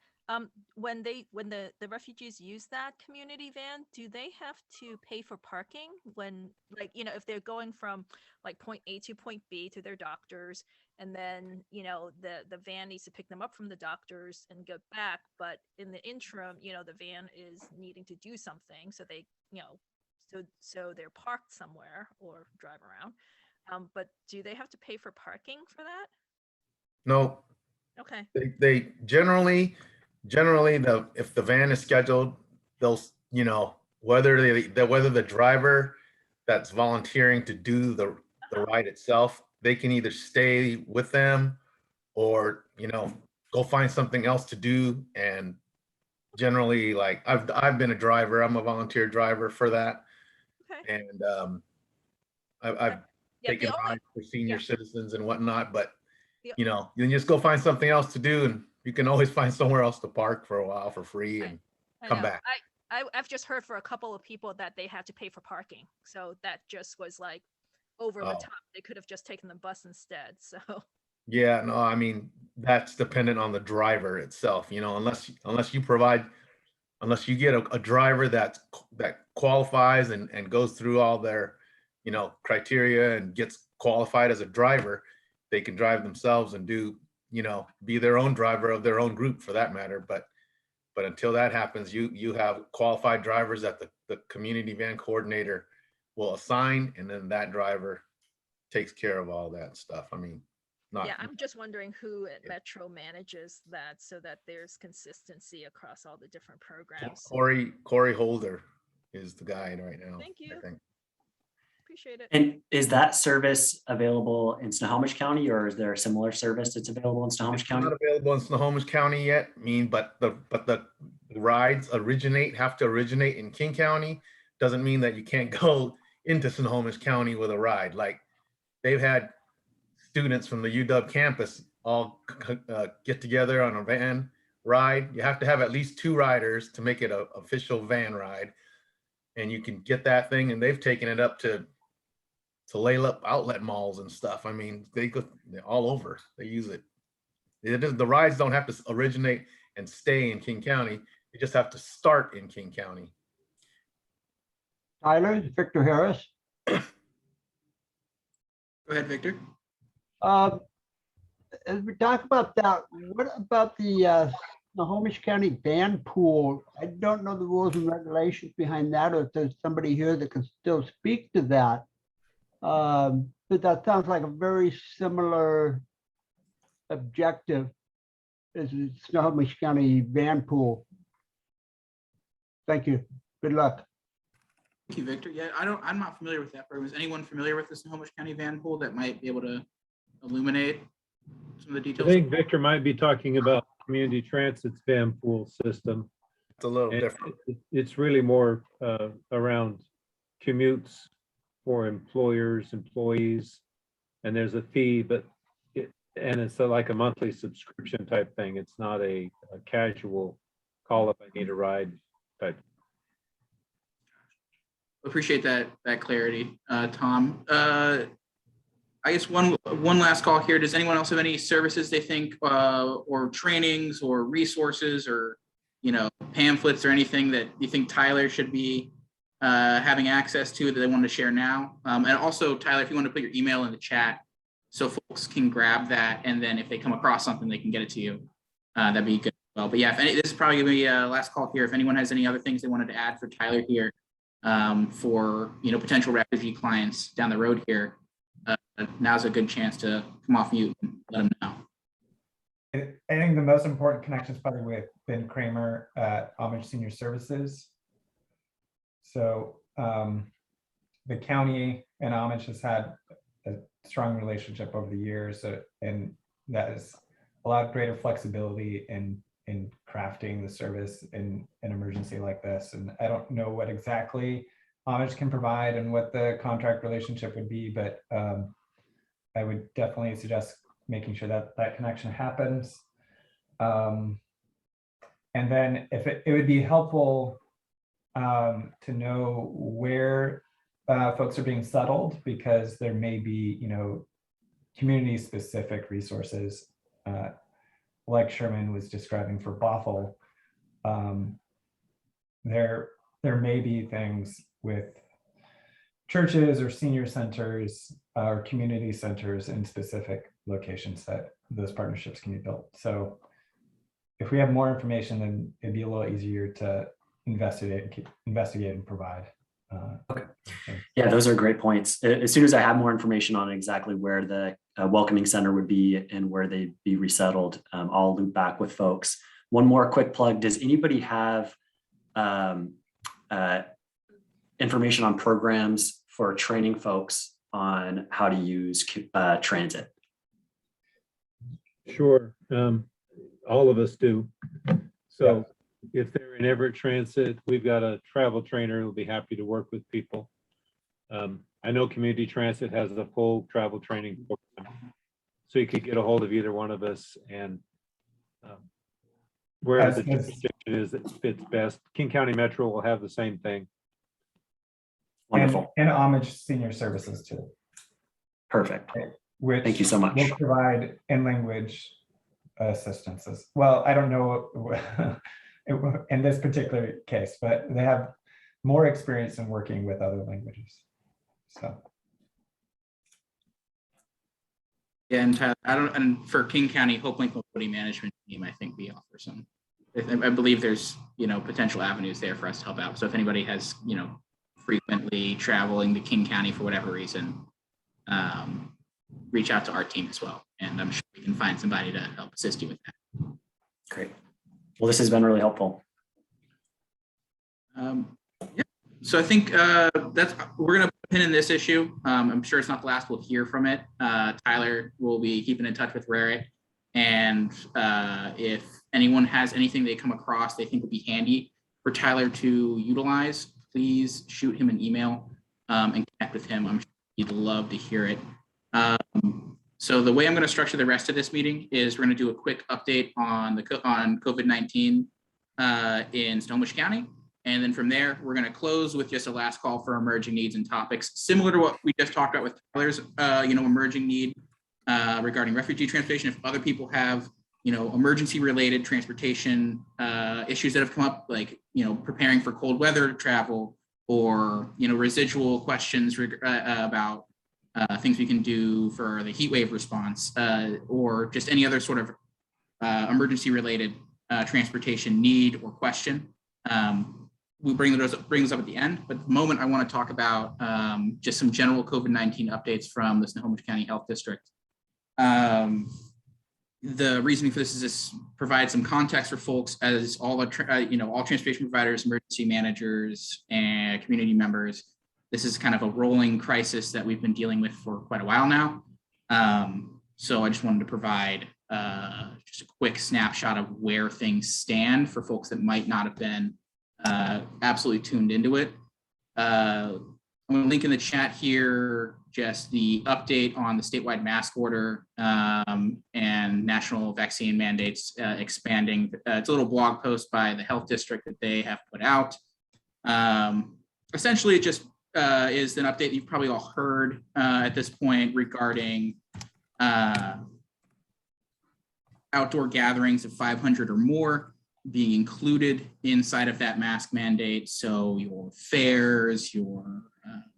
Speaker 10: When the refugees use that community van, do they have to pay for parking when, like, you know, if they're going from like point A to point B to their doctors, and then, you know, the van needs to pick them up from the doctors and go back, but in the interim, you know, the van is needing to do something, so they, you know, so they're parked somewhere or drive around. But do they have to pay for parking for that?
Speaker 3: No.
Speaker 10: Okay.
Speaker 3: They generally if the van is scheduled, they'll, you know, whether the driver that's volunteering to do the ride itself, they can either stay with them or, you know, go find something else to do. And generally, like I've been a driver, I'm a volunteer driver for that.
Speaker 10: Okay.
Speaker 3: And I've taken rides for senior citizens and whatnot, but you know, you can just go find something else to do, and you can always find somewhere else to park for a while for free and come back.
Speaker 10: I've just heard for a couple of people that they had to pay for parking, so that just was like over the top. They could have just taken the bus instead. So
Speaker 3: yeah, no, I mean, that's dependent on the driver itself, you know, unless you get a driver that qualifies and goes through all their, you know, criteria and gets qualified as a driver, they can drive themselves and do, you know, be their own driver of their own group for that matter. But until that happens, you have qualified drivers that the community van coordinator will assign, and then that driver takes care of all that stuff. I mean,
Speaker 10: I'm just wondering who at Metro manages that so that there's consistency across all the different programs.
Speaker 3: Corey Holder is the guy right now.
Speaker 10: Thank you.
Speaker 3: I think.
Speaker 10: Appreciate it.
Speaker 1: And is that service available in Snohomish County, or is there a similar service that's available in Snohomish County?
Speaker 3: Not available in Snohomish County yet. I mean, but the rides have to originate in King County. Doesn't mean that you can't go into Snohomish County with a ride. Like, they've had students from the UW campus all get together on a van ride. You have to have at least 2 riders to make it an official van ride, and you can get that thing. And they've taken it up to Layla outlet malls and stuff. I mean, they're all over. They use it. The rides don't have to originate and stay in King County. They just have to start in King County.
Speaker 15: Tyler, Victor Harris.
Speaker 14: Go ahead, Victor.
Speaker 15: As we talk about that, what about the Snohomish County van pool? I don't know the rules and regulations behind that, or if there's somebody here that can still speak to that. But that sounds like a very similar objective as the Snohomish County van pool. Thank you. Good luck.
Speaker 14: Thank you, Victor. Yeah, I'm not familiar with that program. Is anyone familiar with the Snohomish County van pool that might be able to illuminate some of the details?
Speaker 13: I think Victor might be talking about Community Transit's van pool system.
Speaker 3: It's a little different.
Speaker 13: It's really more around commutes for employers, employees, and there's a fee, but it's like a monthly subscription type thing. It's not a casual call up, I need a ride type.
Speaker 14: Appreciate that clarity, Tom. I guess one last call here. Does anyone else have any services they think or trainings or resources or, you know, pamphlets or anything that you think Tyler should be having access to that they want to share now? And also, Tyler, if you want to put your email in the chat so folks can grab that, and then if they come across something, they can get it to you. That'd be good as well. But yeah, this is probably gonna be a last call here. If anyone has any other things they wanted to add for Tyler here, for potential refugee clients down the road here, now's a good chance to come off mute and let them know.
Speaker 2: I think the most important connection is probably with Ben Kramer at Homage Senior Services. So the county and Homage has had a strong relationship over the years, and that has allowed greater flexibility in crafting the service in an emergency like this. And I don't know what exactly Homage can provide and what the contract relationship would be, but I would definitely suggest making sure that that connection happens. And then if it would be helpful to know where folks are being settled, because there may be, community specific resources like Sherman was describing for Bothell. There may be things with churches or senior centers or community centers in specific locations that those partnerships can be built. So if we have more information, then it'd be a little easier to investigate and provide.
Speaker 1: Okay. Yeah, those are great points. As soon as I have more information on exactly where the welcoming center would be and where they'd be resettled, I'll loop back with folks. One more quick plug. Does anybody have information on programs for training folks on how to use transit?
Speaker 13: Sure. All of us do. So if they're in Everett Transit, we've got a travel trainer who'll be happy to work with people. I know Community Transit has a full travel training program, so you could get a hold of either one of us, and wherever the jurisdiction is that fits best. King County Metro will have the same thing.
Speaker 1: Wonderful.
Speaker 2: And Homage Senior Services too.
Speaker 1: Perfect.
Speaker 2: Which
Speaker 1: thank you so much.
Speaker 2: Will provide in-language assistances. Well, I don't know in this particular case, but they have more experience in working with other languages. So.
Speaker 14: Yeah, and for King County Hope Link Mobility Management Team, I think we offer some. I believe there's potential avenues there for us to help out. So if anybody has frequently traveling to King County for whatever reason, reach out to our team as well, and I'm sure we can find somebody to help assist you with that.
Speaker 1: Great. Well, this has been really helpful.
Speaker 14: Yeah. So I think we're gonna put a pin in this issue. I'm sure it's not the last we'll hear from it. Tyler will be keeping in touch with Rarick, and if anyone has anything they come across they think would be handy for Tyler to utilize, please shoot him an email and connect with him. I'm sure he'd love to hear it. So the way I'm going to structure the rest of this meeting is we're going to do a quick update on COVID-19 in Snohomish County. And then from there, we're going to close with just a last call for emerging needs and topics, similar to what we just talked about with Tyler's, emerging need regarding refugee transportation. If other people have, emergency related transportation issues that have come up, like, preparing for cold weather travel, or, residual questions about things we can do for the heat wave response, or just any other sort of emergency related transportation need or question. We bring those up at the end, but at the moment I want to talk about just some general COVID-19 updates from the Snohomish County Health District. The reasoning for this is this provides some context for folks, as all transportation providers, emergency managers, and community members. This is kind of a rolling crisis that we've been dealing with for quite a while now. So I just wanted to provide just a quick snapshot of where things stand for folks that might not have been absolutely tuned into it. I'm going to link in the chat here just the update on the statewide mask order and national vaccine mandates expanding. It's a little blog post by the health district that they have put out. Essentially, it just is an update you've probably all heard at this point regarding outdoor gatherings of 500 or more being included inside of that mask mandate. So your fairs, your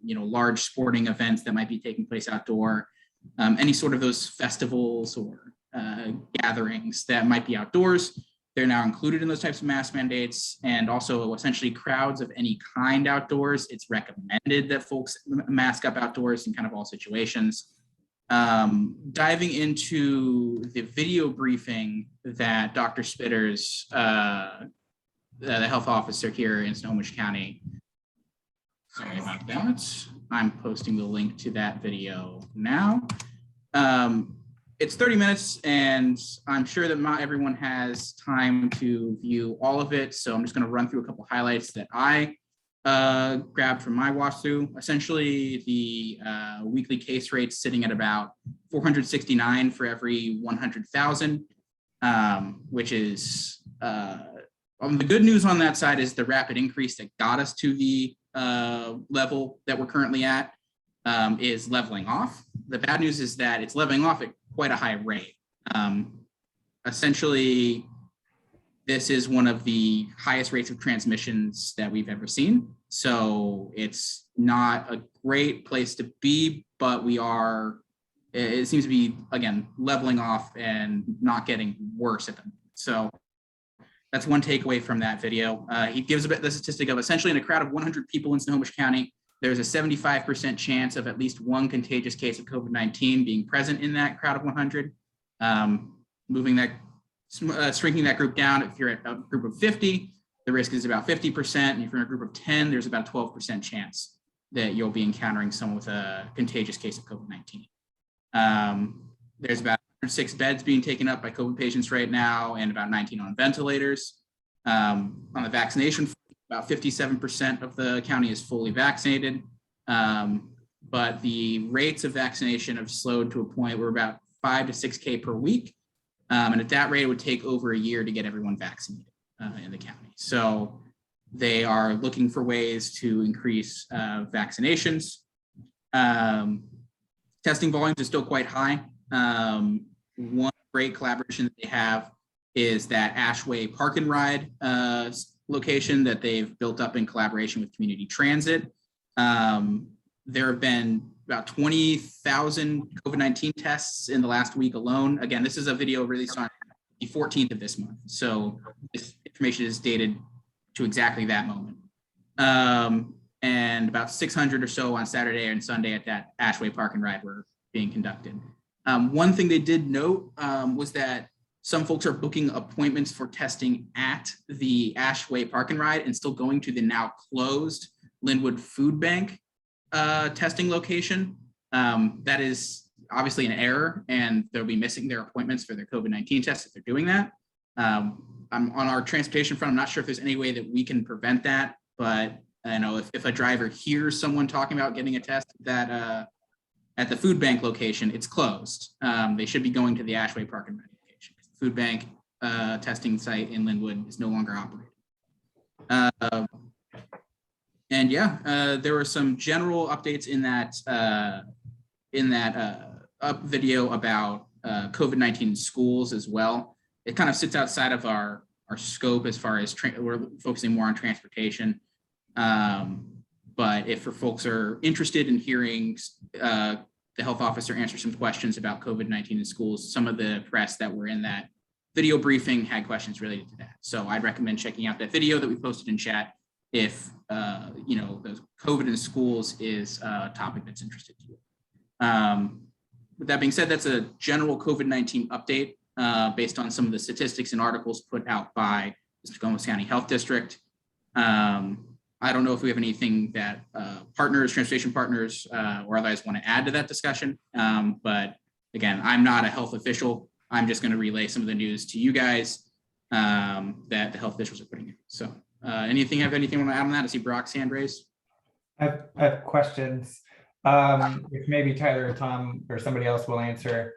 Speaker 14: large sporting events that might be taking place outdoor, any sort of those festivals or gatherings that might be outdoors, they're now included in those types of mask mandates, and also essentially crowds of any kind outdoors. It's recommended that folks mask up outdoors in kind of all situations. Diving into the video briefing that Dr. Spitters, the health officer here in Snohomish County. Sorry about that. I'm posting the link to that video now. It's 30 minutes, and I'm sure that not everyone has time to view all of it. So I'm just going to run through a couple highlights that I grabbed from my watch through. Essentially, the weekly case rate sitting at about 469 for every 100,000, which is the good news on that side is the rapid increase that got us to the level that we're currently at is leveling off. The bad news is that it's leveling off at quite a high rate. Essentially, this is one of the highest rates of transmissions that we've ever seen. So it's not a great place to be, but it seems to be, again, leveling off and not getting worse at the moment. So that's one takeaway from that video. He gives a bit the statistic of essentially in a crowd of 100 people in Snohomish County, there's a 75% chance of at least one contagious case of COVID-19 being present in that crowd of 100. Shrinking that group down, if you're at a group of 50, the risk is about 50%. And if you're in a group of 10, there's about a 12% chance that you'll be encountering someone with a contagious case of COVID-19. There's about 106 beds being taken up by COVID patients right now, and about 19 on ventilators. On the vaccination front, about 57% of the county is fully vaccinated, but the rates of vaccination have slowed to a point where about 5 to 6K per week. And at that rate, it would take over a year to get everyone vaccinated in the county. So they are looking for ways to increase vaccinations. Testing volumes are still quite high. One great collaboration that they have is that Ashway Park and Ride location that they've built up in collaboration with Community Transit. There have been about 20,000 COVID-19 tests in the last week alone. Again, this is a video released on the 14th of this month. So this information is dated to exactly that moment. And about 600 or so on Saturday and Sunday at that Ashway Park and Ride were being conducted. One thing they did note was that some folks are booking appointments for testing at the Ashway Park and Ride and still going to the now closed Linwood Food Bank testing location. That is obviously an error, and they'll be missing their appointments for their COVID-19 tests if they're doing that. I'm on our transportation front. I'm not sure if there's any way that we can prevent that, but I know if a driver hears someone talking about getting a test that at the food bank location, it's closed. They should be going to the Ashway Park and Ride location. The food bank testing site in Linwood is no longer operating. And yeah, there were some general updates in that video about COVID-19 in schools as well. It kind of sits outside of our scope as far as we're focusing more on transportation. But if folks are interested in hearing the health officer answer some questions about COVID-19 in schools, some of the press that were in that video briefing had questions related to that. So I'd recommend checking out that video that we posted in chat if the COVID in schools is a topic that's interested to you. With that being said, that's a general COVID-19 update based on some of the statistics and articles put out by the Snohomish County Health District. I don't know if we have anything that transportation partners or otherwise want to add to that discussion. But again, I'm not a health official. I'm just going to relay some of the news to you guys that the health officials are putting in. So anything want to add on that? I see Brock's hand raised.
Speaker 2: I have questions, which maybe Tyler or Tom or somebody else will answer.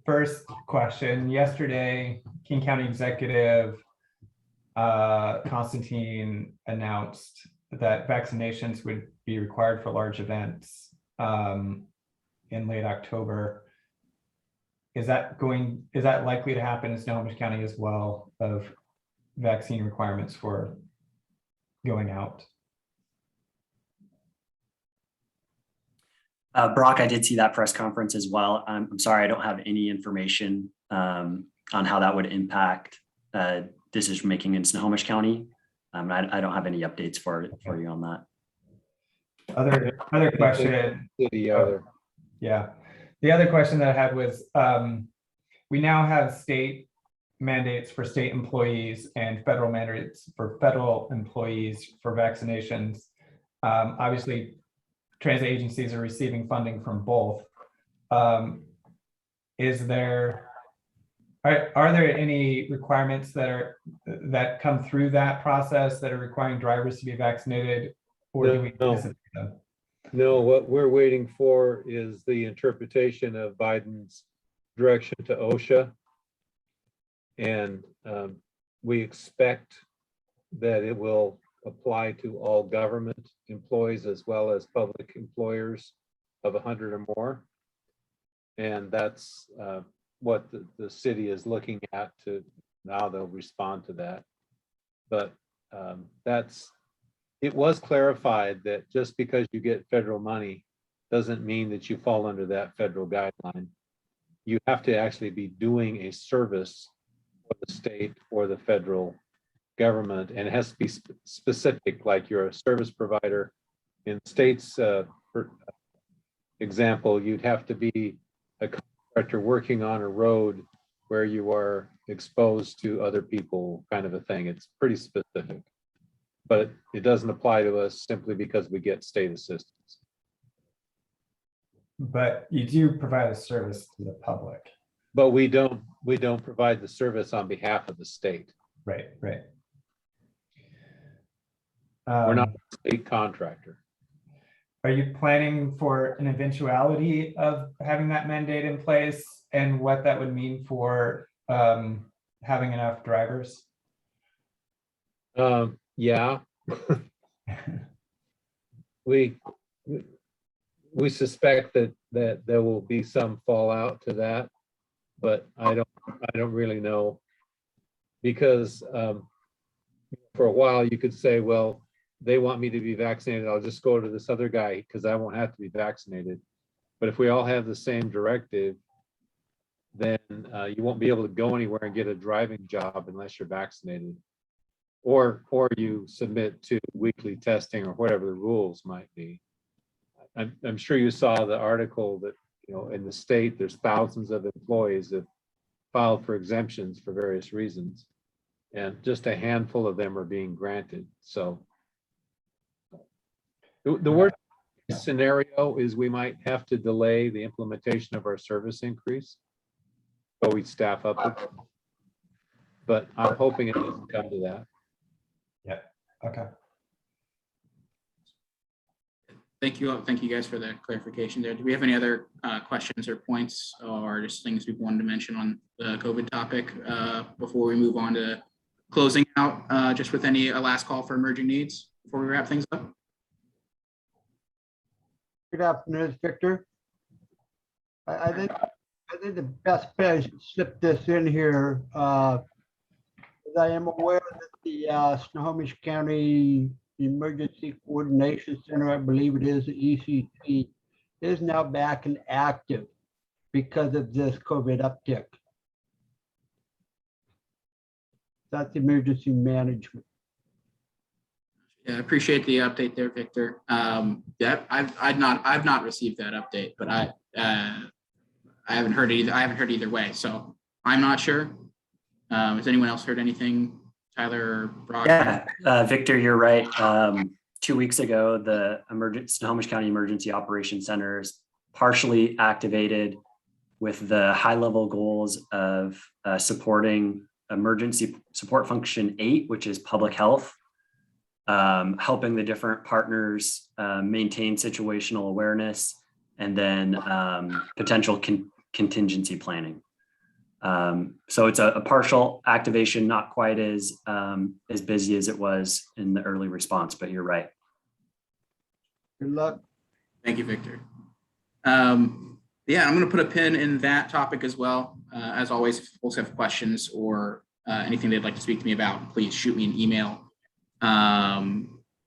Speaker 2: First question, yesterday, King County Executive Constantine announced that vaccinations would be required for large events in late October. Is that likely to happen in Snohomish County as well, of vaccine requirements for going out?
Speaker 1: Brock, I did see that press conference as well. I'm sorry, I don't have any information
Speaker 16: how that would impact decision making in Snohomish County. I don't have any updates for you on that.
Speaker 2: Other question. Yeah. The other question that I had was, we now have state mandates for state employees and federal mandates for federal employees for vaccinations. Obviously, transit agencies are receiving funding from both. Are there any requirements that come through that process that are requiring drivers to be vaccinated, or do we anticipate them?
Speaker 13: No, what we're waiting for is the interpretation of Biden's direction to OSHA. And we expect that it will apply to all government employees as well as public employers of 100 or more. And that's what the city is looking at to now they'll respond to that. But it was clarified that just because you get federal money doesn't mean that you fall under that federal guideline. You have to actually be doing a service for the state or the federal government, and it has to be specific, like you're a service provider. In states, for example, you'd have to be a contractor working on a road where you are exposed to other people, kind of a thing. It's pretty specific, but it doesn't apply to us simply because we get state assistance.
Speaker 2: But you do provide a service to the public.
Speaker 13: But we don't provide the service on behalf of the state.
Speaker 2: Right.
Speaker 13: We're not a state contractor.
Speaker 2: Are you planning for an eventuality of having that mandate in place, and what that would mean for having enough drivers?
Speaker 13: Yeah. we suspect that there will be some fallout to that, but I don't really know, because for a while you could say, well, they want me to be vaccinated, I'll just go to this other guy because I won't have to be vaccinated. But if we all have the same directive, then you won't be able to go anywhere and get a driving job unless you're vaccinated, or you submit to weekly testing or whatever the rules might be. I'm sure you saw the article that, in the state, there's thousands of employees that filed for exemptions for various reasons, and just a handful of them are being granted. So the worst scenario is we might have to delay the implementation of our service increase, but we staff up. But I'm hoping it doesn't come to that.
Speaker 2: Yeah. Okay.
Speaker 14: Thank you guys for the clarification there. Do we have any other questions or points, or just things we wanted to mention on the COVID topic before we move on to closing out, just with any last call for emerging needs before we wrap things up?
Speaker 15: Good afternoon, Victor. I think the best place to slip this in here, as I am aware that the Snohomish County Emergency Coordination Center, I believe it is, the ECC, is now back and active because of this COVID uptick. That's emergency management.
Speaker 14: Yeah, I appreciate the update there, Victor. Yeah, I've not received that update, but I haven't heard either. I haven't heard either way, so I'm not sure. Has anyone else heard anything? Tyler or Brock?
Speaker 16: Yeah, Victor, you're right. 2 weeks ago, the Snohomish County Emergency Operations Center is partially activated with the high-level goals of supporting emergency support function 8, which is public health, helping the different partners maintain situational awareness, and then potential contingency planning. So it's a partial activation, not quite as busy as it was in the early response, but you're right.
Speaker 15: Good luck.
Speaker 14: Thank you, Victor. Yeah, I'm going to put a pin in that topic as well. As always, if folks have questions or anything they'd like to speak to me about, please shoot me an email.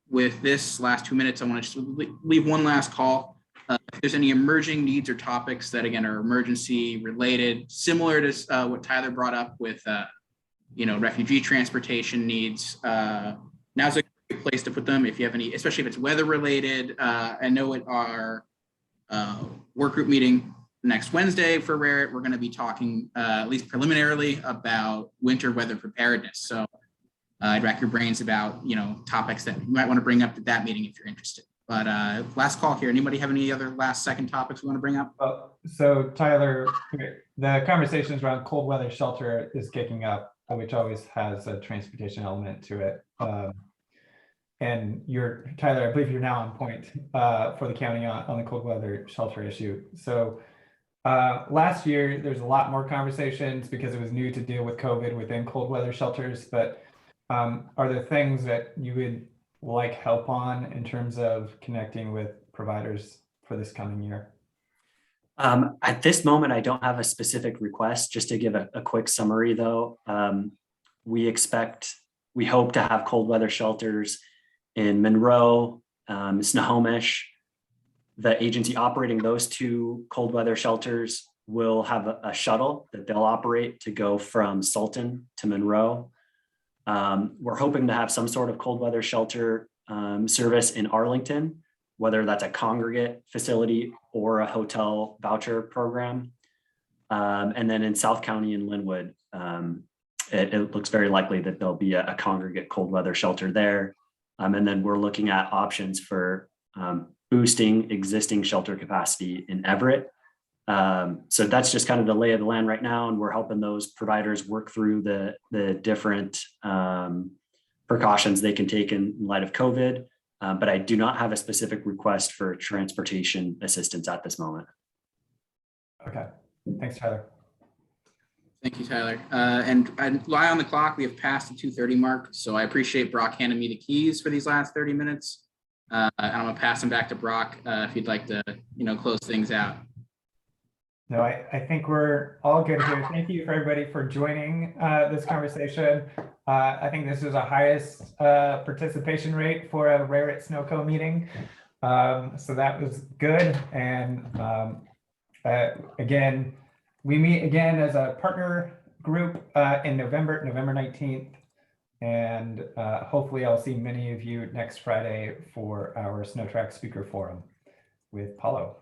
Speaker 14: With this last 2 minutes, I want to just leave one last call If there's any emerging needs or topics that again are emergency related, similar to what Tyler brought up with refugee transportation needs, now's a great place to put them if you have any, especially if it's weather related. I know at our work group meeting next Wednesday for Rare, we're going to be talking at least preliminarily about winter weather preparedness. So I'd rack your brains about topics that you might want to bring up at that meeting if you're interested. But last call here. Anybody have any other last second topics we want to bring up?
Speaker 2: So Tyler, the conversations around cold weather shelter is kicking up, which always has a transportation element to it. And Tyler, I believe you're now on point for the county on the cold weather shelter issue. So last year, there's a lot more conversations because it was new to deal with COVID within cold weather shelters. But are there things that you would like help on in terms of connecting with providers for this coming year?
Speaker 16: At this moment, I don't have a specific request. Just to give a quick summary though, we hope to have cold weather shelters in Monroe, Snohomish. The agency operating those two cold weather shelters will have a shuttle that they'll operate to go from Sultan to Monroe. We're hoping to have some sort of cold weather shelter service in Arlington, whether that's a congregate facility or a hotel voucher program. And then in South County and Linwood, it looks very likely that there'll be a congregate cold weather shelter there. And then we're looking at options for boosting existing shelter capacity in Everett. So that's just kind of the lay of the land right now. And we're helping those providers work through the different precautions they can take in light of COVID. But I do not have a specific request for transportation assistance at this moment.
Speaker 2: Okay, thanks, Tyler.
Speaker 14: Thank you, Tyler. And lie on the clock, we have passed the 2:30 mark. So I appreciate Brock handing me the keys for these last 30 minutes. And I'm gonna pass them back to Brock if you'd like to, close things out.
Speaker 2: No, I think we're all good here. Thank you for everybody for joining this conversation. I think this is our highest participation rate for a Rare at Snowco meeting. So that was good. And again, we meet again as a partner group in November 19th. And hopefully I'll see many of you next Friday for our Snotrac speaker forum with Paulo.